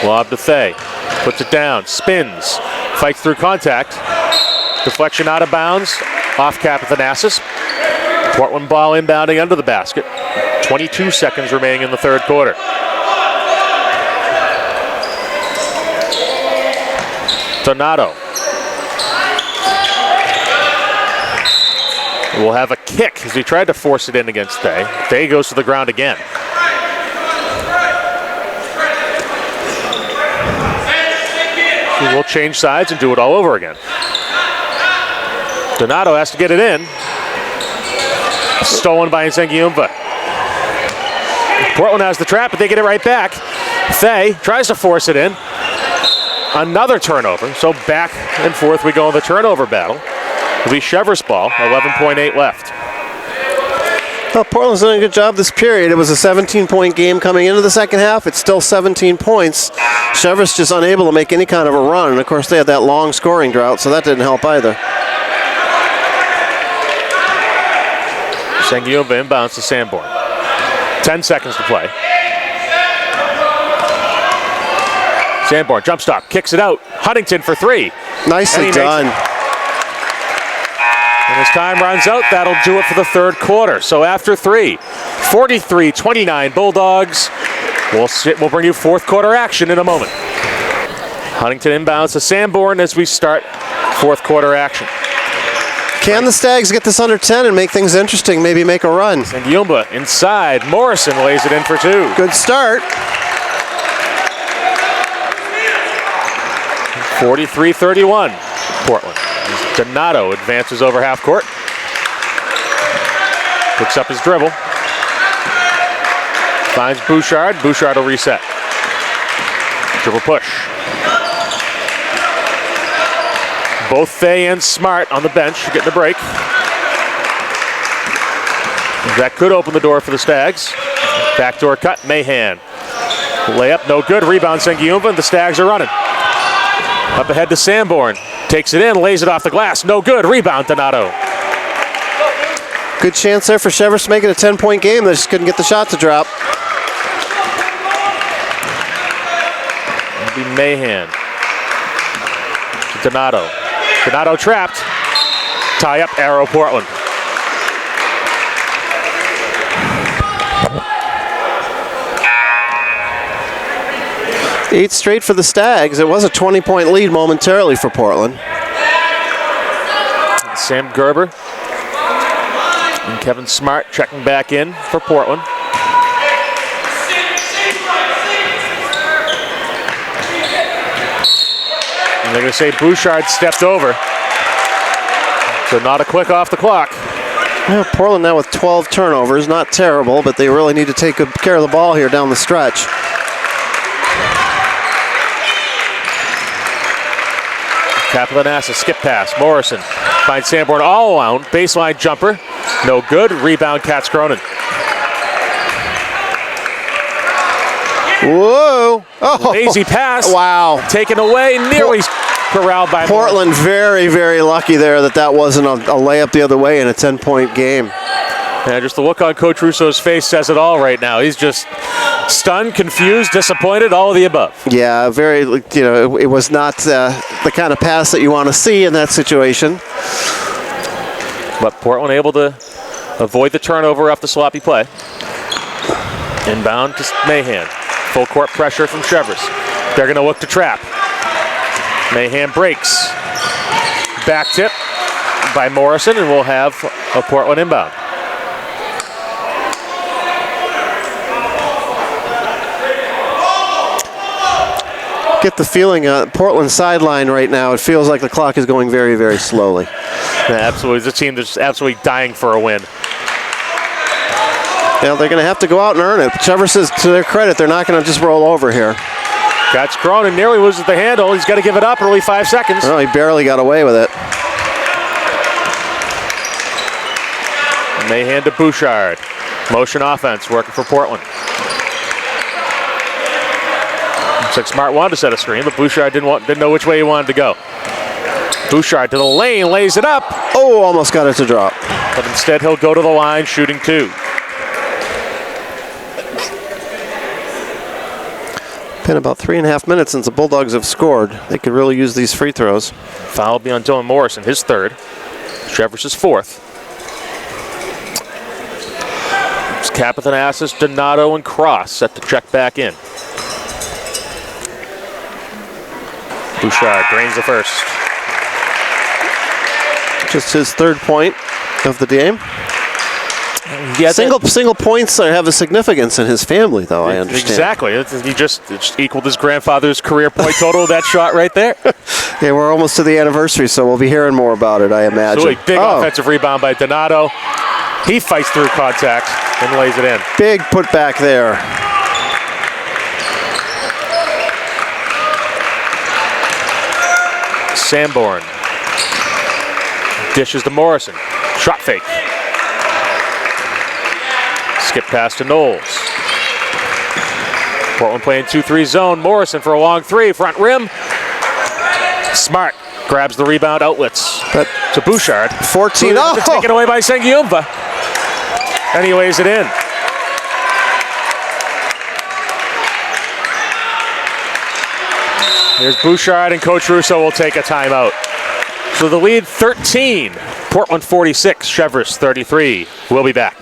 Lob to Thay. Puts it down. Spins. Fights through contact. Deflection out of bounds. Off Capithanassus. Portland ball inbounding under the basket. 22 seconds remaining in the third quarter. Donato will have a kick as he tried to force it in against Thay. Thay goes to the ground again. He will change sides and do it all over again. Donato has to get it in. Stolen by Sengiumva. Portland has the trap, but they get it right back. Thay tries to force it in. Another turnover. So back and forth we go in the turnover battle. It'll be Cheverus ball, 11.8 left. Well, Portland's doing a good job this period. It was a 17-point game coming into the second half. It's still 17 points. Cheverus just unable to make any kind of a run. And, of course, they had that long scoring drought, so that didn't help either. Sengiumba inbounds to Sanborn. 10 seconds to play. Sanborn, jump stop, kicks it out. Huntington for three. Nicely done. And as time runs out, that'll do it for the third quarter. So after three, 43-29 Bulldogs. We'll bring you fourth quarter action in a moment. Huntington inbounds to Sanborn as we start fourth quarter action. Can the Stags get this under 10 and make things interesting, maybe make a run? And Yumba inside. Morrison lays it in for two. Good start. 43-31 Portland. Donato advances over half court. Picks up his dribble. Finds Bouchard. Bouchard will reset. Dribble push. Both Fay and Smart on the bench getting a break. That could open the door for the Stags. Backdoor cut, Mahan. Layup, no good. Rebound, Sengiumba, and the Stags are running. Up ahead to Sanborn. Takes it in, lays it off the glass. No good. Rebound, Donato. Good chance there for Cheverus to make it a 10-point game. They just couldn't get the shot to drop. It'll be Mahan. Donato. Donato trapped. Tie up, arrow, Portland. Eight straight for the Stags. It was a 20-point lead momentarily for Portland. Sam Gerber and Kevin Smart checking back in for Portland. And they're going to say Bouchard stepped over. So not a quick off the clock. Well, Portland now with 12 turnovers. Not terrible, but they really need to take good care of the ball here down the stretch. Kapalanasa skip pass. Morrison finds Sanborn all alone. Baseline jumper. No good. Rebound, Katz Cronin. Whoa. Oh. Lazy pass. Wow. Taken away. Nearly corralled by Portland. Very, very lucky there that wasn't a layup the other way in a 10-point game. Yeah, just the look on Coach Russo's face says it all right now. He's just stunned, confused, disappointed, all of the above. Yeah, very, it was not the kind of pass that you want to see in that situation. But Portland able to avoid the turnover off the sloppy play. Inbound to Mahan. Full court pressure from Cheverus. They're going to look to trap. Mahan breaks. Back tip by Morrison, and we'll have a Portland inbound. Get the feeling Portland sideline right now, it feels like the clock is going very, very slowly. Yeah, absolutely. It's a team that's absolutely dying for a win. Yeah, they're going to have to go out and earn it. Cheverus says, to their credit, they're not going to just roll over here. Katz Cronin nearly loses the handle. He's got to give it up early 5 seconds. Well, he barely got away with it. Mahan to Bouchard. Motion offense working for Portland. Looks like Smart wanted to set a screen, but Bouchard didn't know which way he wanted to go. Bouchard to the lane, lays it up. Oh, almost got it to drop. But instead he'll go to the line, shooting two. Been about 3.5 minutes since the Bulldogs have scored. They could really use these free throws. Foul will be on Dylan Morrison, his third. Cheverus' fourth. It's Kapalanasa, Donato, and Cross set to check back in. Bouchard drains the first. Just his third point of the game. Yeah, single points have a significance in his family, though, I understand. Exactly. He just equaled his grandfather's career point total, that shot right there. Yeah, we're almost to the anniversary, so we'll be hearing more about it, I imagine. Absolutely. Big offensive rebound by Donato. He fights through contact and lays it in. Big putback there. Sanborn dishes to Morrison. Shot fake. Skip pass to Knowles. Portland playing 2-3 zone. Morrison for a long three. Front rim. Smart grabs the rebound, outlets to Bouchard. 14. Oh! Taken away by Sengiumva. And he lays it in. Here's Bouchard, and Coach Russo will take a timeout. So the lead 13. Portland 46, Cheverus 33. We'll be back.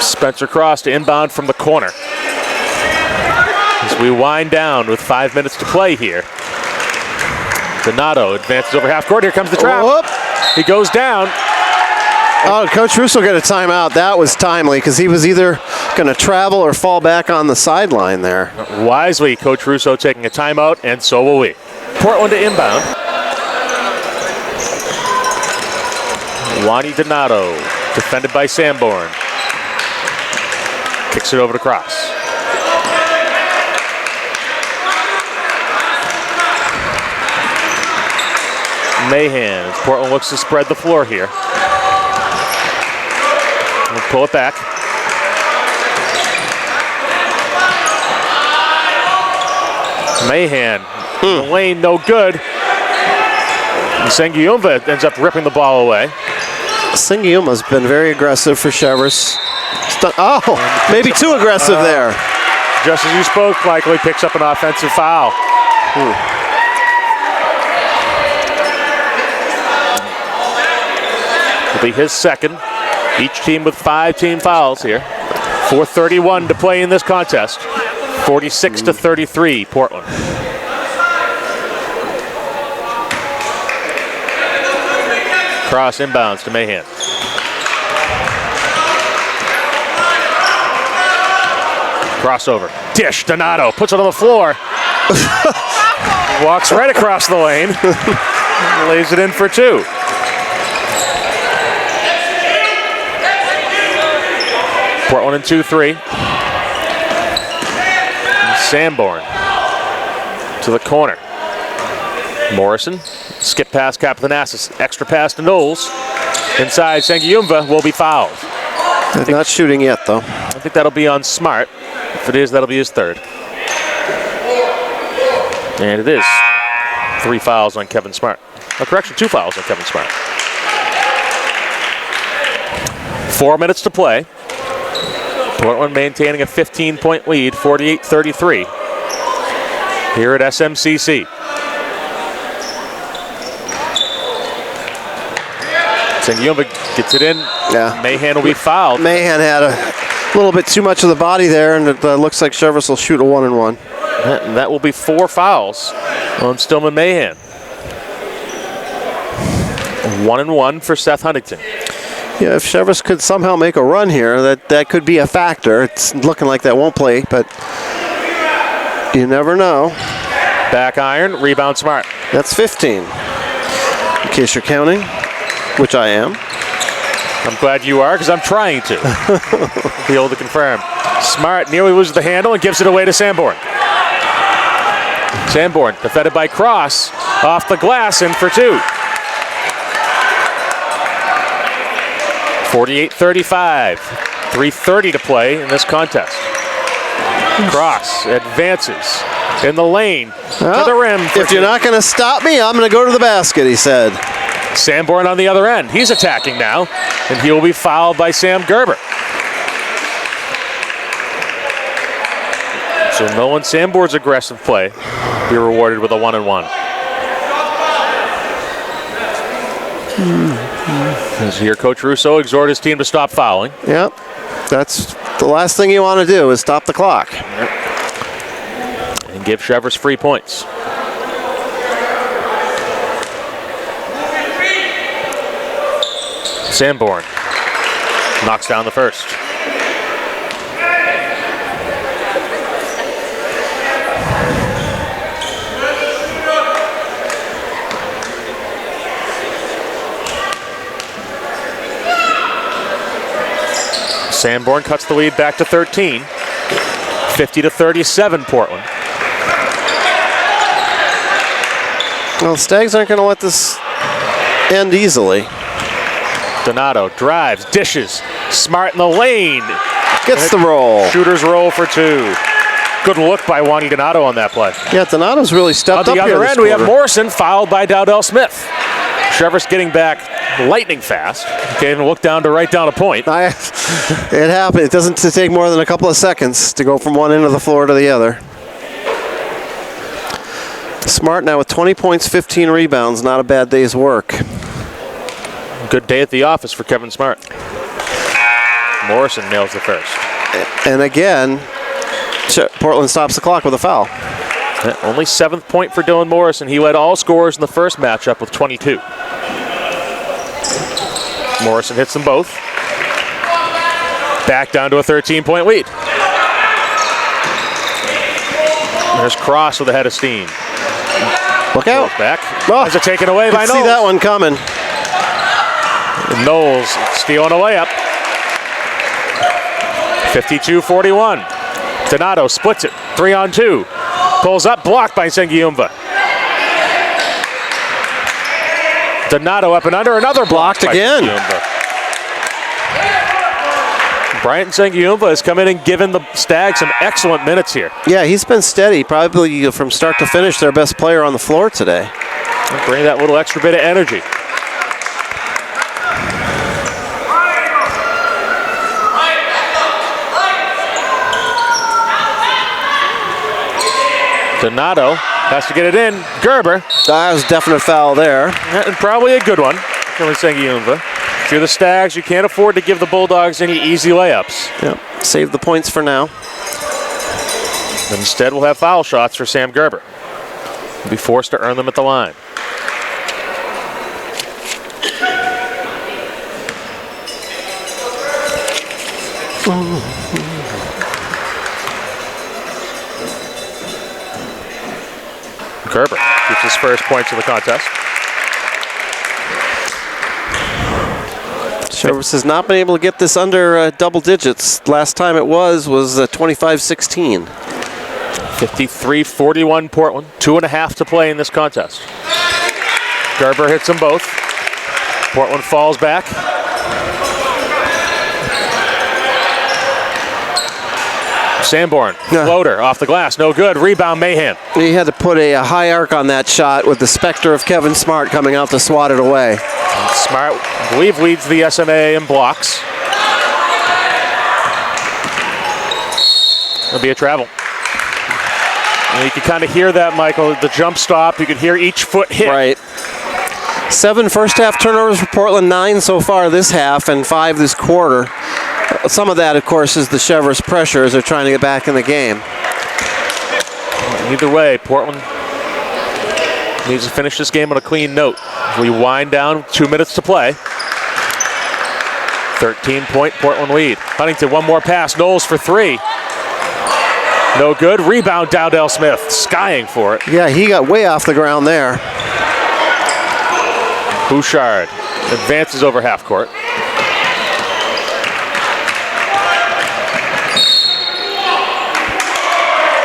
Spencer Cross to inbound from the corner. As we wind down with 5 minutes to play here. Donato advances over half court. Here comes the trap. Whoop. He goes down. Oh, Coach Russo got a timeout. That was timely because he was either going to travel or fall back on the sideline there. Wisely, Coach Russo taking a timeout, and so will we. Portland to inbound. Wani Donato, defended by Sanborn. Kicks it over to Cross. Mahan, as Portland looks to spread the floor here. We'll pull it back. Mahan, the lane no good. And Sengiumva ends up ripping the ball away. Sengiuma's been very aggressive for Cheverus. Oh, maybe too aggressive there. Just as you spoke, Michael, he picks up an offensive foul. It'll be his second. Each team with 5 team fouls here. 4:31 to play in this contest. 46-33, Portland. Cross inbounds to Mahan. Crossover. Dish. Donato puts it on the floor. Walks right across the lane. Lays it in for 2. Portland in 2-3. Sanborn to the corner. Morrison. Skip pass, Kaplanassis. Extra pass to Knowles. Inside, Sengiumva will be fouled. They're not shooting yet, though. I think that'll be on Smart. If it is, that'll be his third. And it is 3 fouls on Kevin Smart. A correction, 2 fouls on Kevin Smart. 4 minutes to play. Portland maintaining a 15-point lead, 48-33. Here at SMCC. Sengiumva gets it in. Yeah. Mahan will be fouled. Mahan had a little bit too much of the body there, and it looks like Cheverus will shoot a 1-and-1. That will be 4 fouls on Stillman Mahan. 1-and-1 for Seth Huntington. Yeah, if Cheverus could somehow make a run here, that could be a factor. It's looking like that won't play, but you never know. Back iron, rebound Smart. That's 15. In case you're counting, which I am. I'm glad you are, because I'm trying to. Be able to confirm. Smart nearly loses the handle and gives it away to Sanborn. Sanborn, defended by Cross, off the glass, in for 2. 48-35. 3:30 to play in this contest. Cross advances in the lane to the rim. If you're not going to stop me, I'm going to go to the basket, he said. Sanborn on the other end. He's attacking now, and he will be fouled by Sam Gerber. So knowing Sanborn's aggressive play, be rewarded with a 1-and-1. As here, Coach Russo exhort his team to stop fouling. Yep, that's the last thing you want to do is stop the clock. And give Cheverus free points. Sanborn knocks down the first. Sanborn cuts the lead back to 13. 50-37 Portland. Well, the Stags aren't going to let this end easily. Donato drives, dishes, Smart in the lane. Gets the roll. Shooter's roll for 2. Good look by Juan Donato on that play. Yeah, Donato's really stepped up On the here other this end, we have quarter. Morrison fouled by Dowdell Smith. Cheverus getting back lightning fast. Can't even look down to write down a point. It happened. It doesn't take more than a couple of seconds to go from one end of the floor to the other. Smart now with 20 points, 15 rebounds. Not a bad day's work. Good day at the office for Kevin Smart. Morrison nails the first. And again, Portland stops the clock with a foul. Only 7th point for Dylan Morrison. He led all scorers in the first matchup with 22. Morrison hits them both. Back down to a 13-point lead. There's Cross with a head of steam. Look out. Back. Oh, Has it taken away by see Knowles. that one coming. Knowles stealing a layup. 52-41. Donato splits it. 3-on-2. Pulls up, blocked by Sengiumva. Donato up and under, another blocked again. Bryant Sengiumva has come in and given the Stags some excellent minutes here. Yeah, he's been steady. Probably from start to finish their best player on the floor today. Bring that little extra bit of energy. Donato has to get it in. Gerber. That was a definite foul there. And probably a good one from Sengiumva. If you're the Stags, you can't afford to give the Bulldogs any easy layups. Yep. Save the points for now. Instead, we'll have foul shots for Sam Gerber. He'll be forced to earn them at the line. Gerber gets his first points of the contest. Cheverus has not been able to get this under double digits. Last time it was 25-16. 53-41 Portland. 2.5 to play in this contest. Gerber hits them both. Portland falls back. Sanborn, floater off the glass, no good. Rebound, Mahan. He had to put a high arc on that shot with the specter of Kevin Smart coming out to swat it away. Smart, I believe, leads the SMA in blocks. It'll be a travel. And you can kind of hear that, Michael, the jump stop. You can hear each foot hit. Right. 7 first half turnovers for Portland, 9 so far this half, and 5 this quarter. Some of that, of course, is the Cheverus pressure as they're trying to get back in the game. Either way, Portland needs to finish this game on a clean note. We wind down, 2 minutes to play. 13-point Portland lead. Huntington, one more pass. Knowles for 3. No good. Rebound, Dowdell Smith, skying for it. Yeah, he got way off the ground there. Bouchard advances over half court.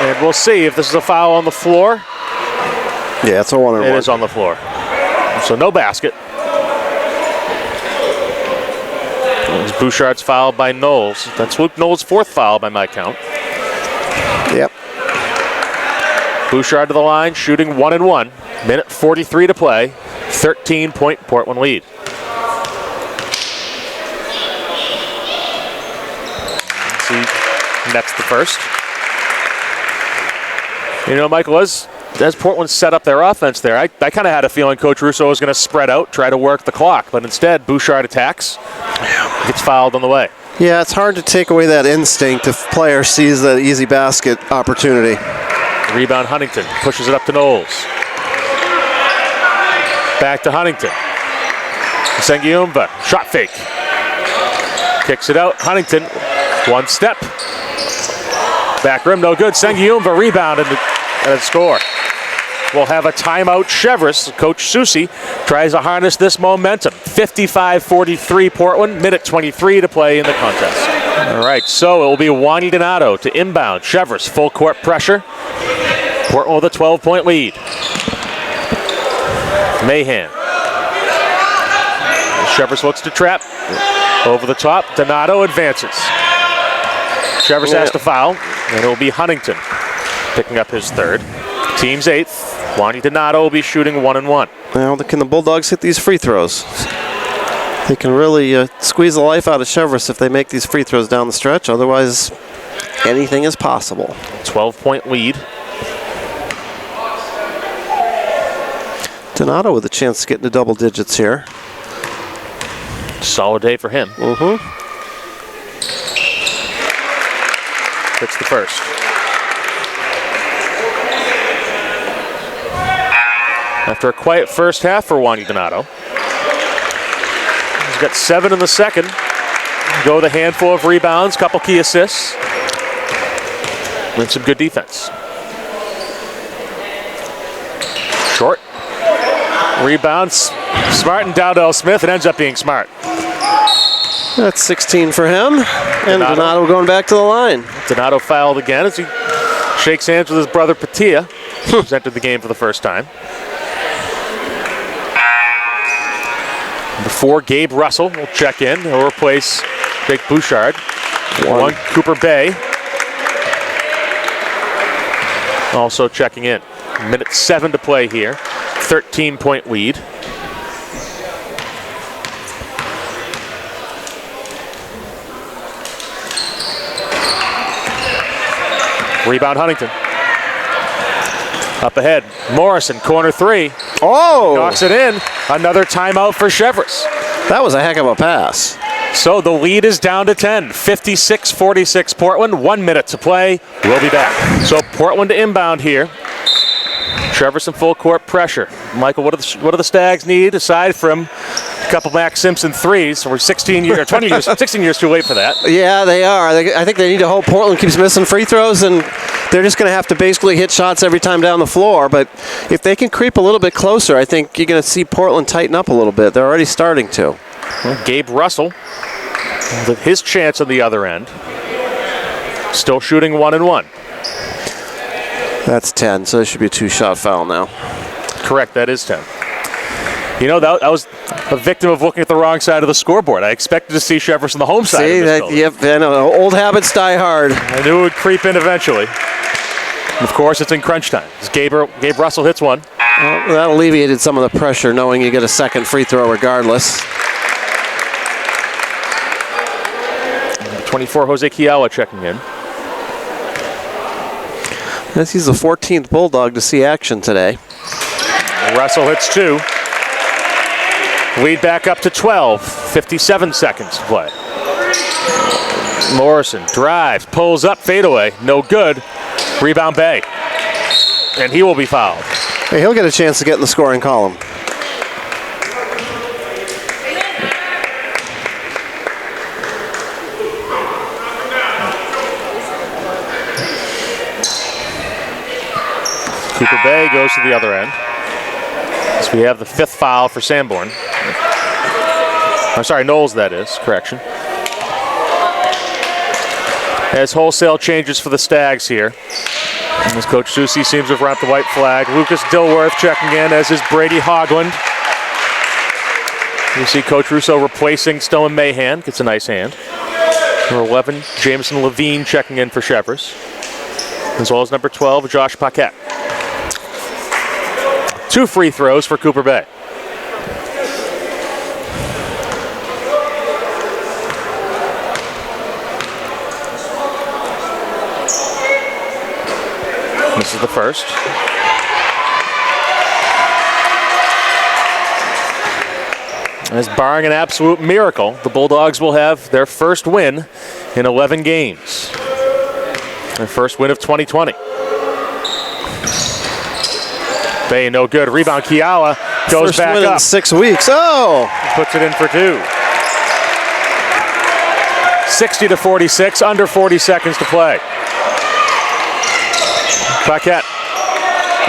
And we'll see if this is a foul on the floor. Yeah, it's a 1-on-1. It is on the floor. So no basket. As Bouchard's fouled by Knowles. That's Luke Knowles' 4th foul by my count. Yep. Bouchard to the line, shooting 1-1. Minute 43 to play. 13-point Portland lead. See, nets the first. You know, Michael, as Portland set up their offense there, I kind of had a feeling Coach Russo was going to spread out, try to work the clock. But instead, Bouchard attacks, gets fouled on the way. Yeah, it's hard to take away that instinct if player sees that easy basket opportunity. Rebound, Huntington pushes it up to Knowles. Back to Huntington. Sengiumva, shot fake. Kicks it out, Huntington, one step. Back rim, no good. Sengiumva rebound and a score. We'll have a timeout. Cheverus, Coach Susi, tries to harness this momentum. 55-43 Portland, minute 23 to play in the contest. All right, so it will be Juan Donato to inbound. Cheverus, full court pressure. Portland with a 12-point lead. Mahan. Cheverus looks to trap. Over the top, Donato advances. Cheverus has to foul, and it will be Huntington picking up his third. Team's eighth. Juan Donato will be shooting 1 and 1. Well, can the Bulldogs hit these free throws? They can really squeeze the life out of Cheverus if they make these free throws down the stretch. Otherwise, anything is possible. 12-point lead. Donato with a chance to get into double digits here. Solid day for him. Hits the first. After a quiet first half for Juan Donato. He's got 7 in the second. Go with a handful of rebounds, couple key assists. And some good defense. Short. Rebounds. Smart and Dowdell Smith. It ends up being Smart. That's 16 for him. And Donato going back to the line. Donato fouled again as he shakes hands with his brother Patia, who's entered the game for the first time. Before Gabe Russell will check in. He'll replace Jake Bouchard. One Cooper Bay. Also checking in. Minute 7 to play here. 13-point lead. Rebound Huntington. Up ahead. Morrison, corner three. Oh! Knocks it in. Another timeout for Cheverus. That was a heck of a pass. So the lead is down to 10. 56-46 Portland. 1 minute to play. We'll be back. So Portland to inbound here. Cheverus in full court pressure. Michael, what do the Stags need aside from a couple Max Simpson threes? We're 16 years, 20 years, 16 years too late for that. Yeah, they are. I think they need to hope Portland keeps missing free throws, and they're just going to have to basically hit shots every time down the floor. But if they can creep a little bit closer, I think you're going to see Portland tighten up a little bit. They're already starting to. Well, Gabe Russell with his chance on the other end. Still shooting 1 and 1. That's 10, so it should be a 2-shot foul now. Correct, that is 10. You know, that was a victim of looking at the wrong side of the scoreboard. I expected to see Cheverus on the home side of this building. Yep, I know. Old habits die hard. I knew it would creep in eventually. And of course, it's in crunch time. As Gabe Russell hits one. Well, that alleviated some of the pressure, knowing you get a second free throw regardless. 24, Jose Kiawa checking in. Yes, he's the 14th Bulldog to see action today. Russell hits 2. Lead back up to 12. 57 seconds to play. Morrison drives, pulls up, fadeaway. No good. Rebound Bay. And he will be fouled. Hey, he'll get a chance to get in the scoring column. Cooper Bay goes to the other end. So we have the 5th foul for Sanborn. I'm sorry, Knowles, that is. Correction. As wholesale changes for the Stags here. As Coach Susi seems to have run up the white flag. Lucas Dilworth checking in, as is Brady Hogland. You see Coach Russo replacing Stone Mahan. Gets a nice hand. Number 11, Jameson Levine checking in for Cheverus. As well as number 12, Josh Paquette. 2 free throws for Cooper Bay. This is the first. As barring an absolute miracle, the Bulldogs will have their first win in 11 games. Their first win of 2020. Bay no good. Rebound Kiawa goes First back win up. in 6 weeks. Oh! Puts it in for 2. 60-46, under 40 seconds to play. Paquette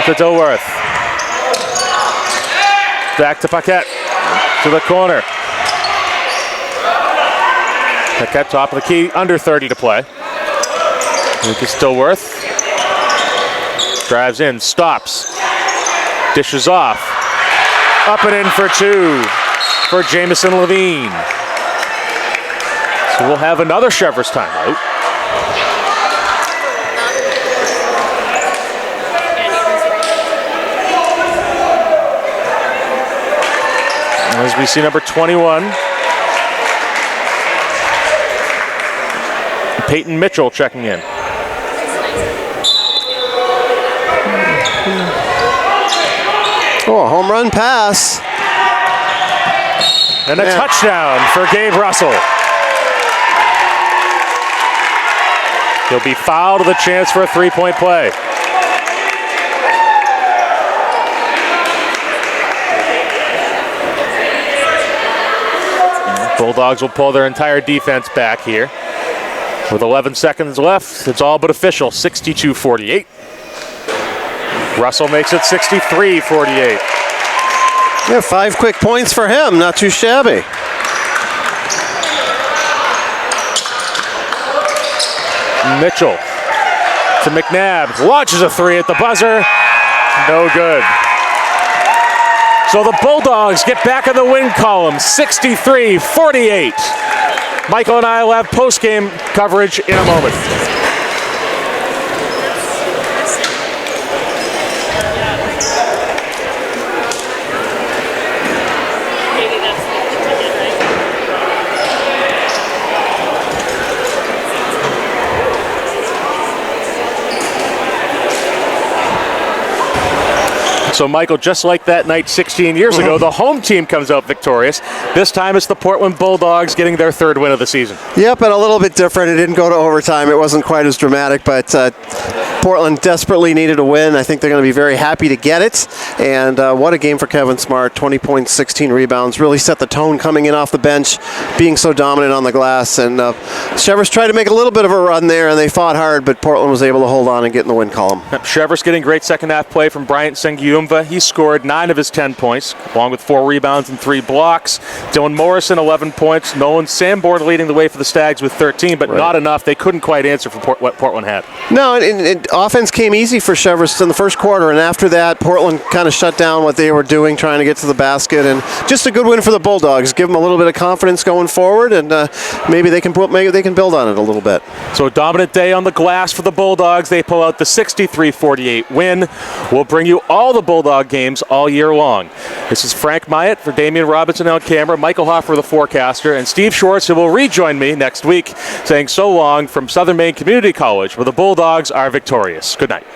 to Dilworth. Back to Paquette. To the corner. Paquette top of the key, under 30 to play. Lucas Dilworth. Drives in, stops. Dishes off. Up and in for 2 for Jameson Levine. So we'll have another Cheverus timeout. As we see number 21, Peyton Mitchell checking in. Oh, a home run pass. And a touchdown for Gabe Russell. He'll be fouled with a chance for a three-point play. Bulldogs will pull their entire defense back here. With 11 seconds left, it's all but official, 62-48. Russell makes it 63-48. Yeah, 5 quick points for him, not too shabby. Mitchell to McNabb, launches a three at the buzzer, no good. So the Bulldogs get back in the win column, 63-48. Michael and I will have post-game coverage in a moment. So, Michael, just like that night 16 years ago, the home team comes out victorious. This time it's the Portland Bulldogs getting their third win of the season. Yep, and a little bit different. It didn't go to overtime. It wasn't quite as dramatic, but Portland desperately needed a win. I think they're going to be very happy to get it. And what a game for Kevin Smart. 20 points, 16 rebounds. Really set the tone coming in off the bench, being so dominant on the glass. And Cheverus tried to make a little bit of a run there, and they fought hard, but Portland was able to hold on and get in the win column. Cheverus getting great second half play from Bryant Sengiumva. He scored 9 of his 10 points, along with 4 rebounds and 3 blocks. Dylan Morrison, 11 points. Nolan Sanborn leading the way for the Stags with 13, but not enough. They couldn't quite answer for what Portland had. No, and offense came easy for Cheverus in the first quarter, and after that, Portland kind of shut down what they were doing, trying to get to the basket, and just a good win for the Bulldogs. Give them a little bit of confidence going forward, and maybe they can build on it a little bit. So a dominant day on the glass for the Bulldogs. They pull out the 63-48 win. We'll bring you all the Bulldog games all year long. This is Frank Myatt for Damian Robinson on camera, Michael Hoffer, the forecaster, and Steve Schwartz, who will rejoin me next week, saying so long from Southern Maine Community College, where the Bulldogs are victorious. Good night.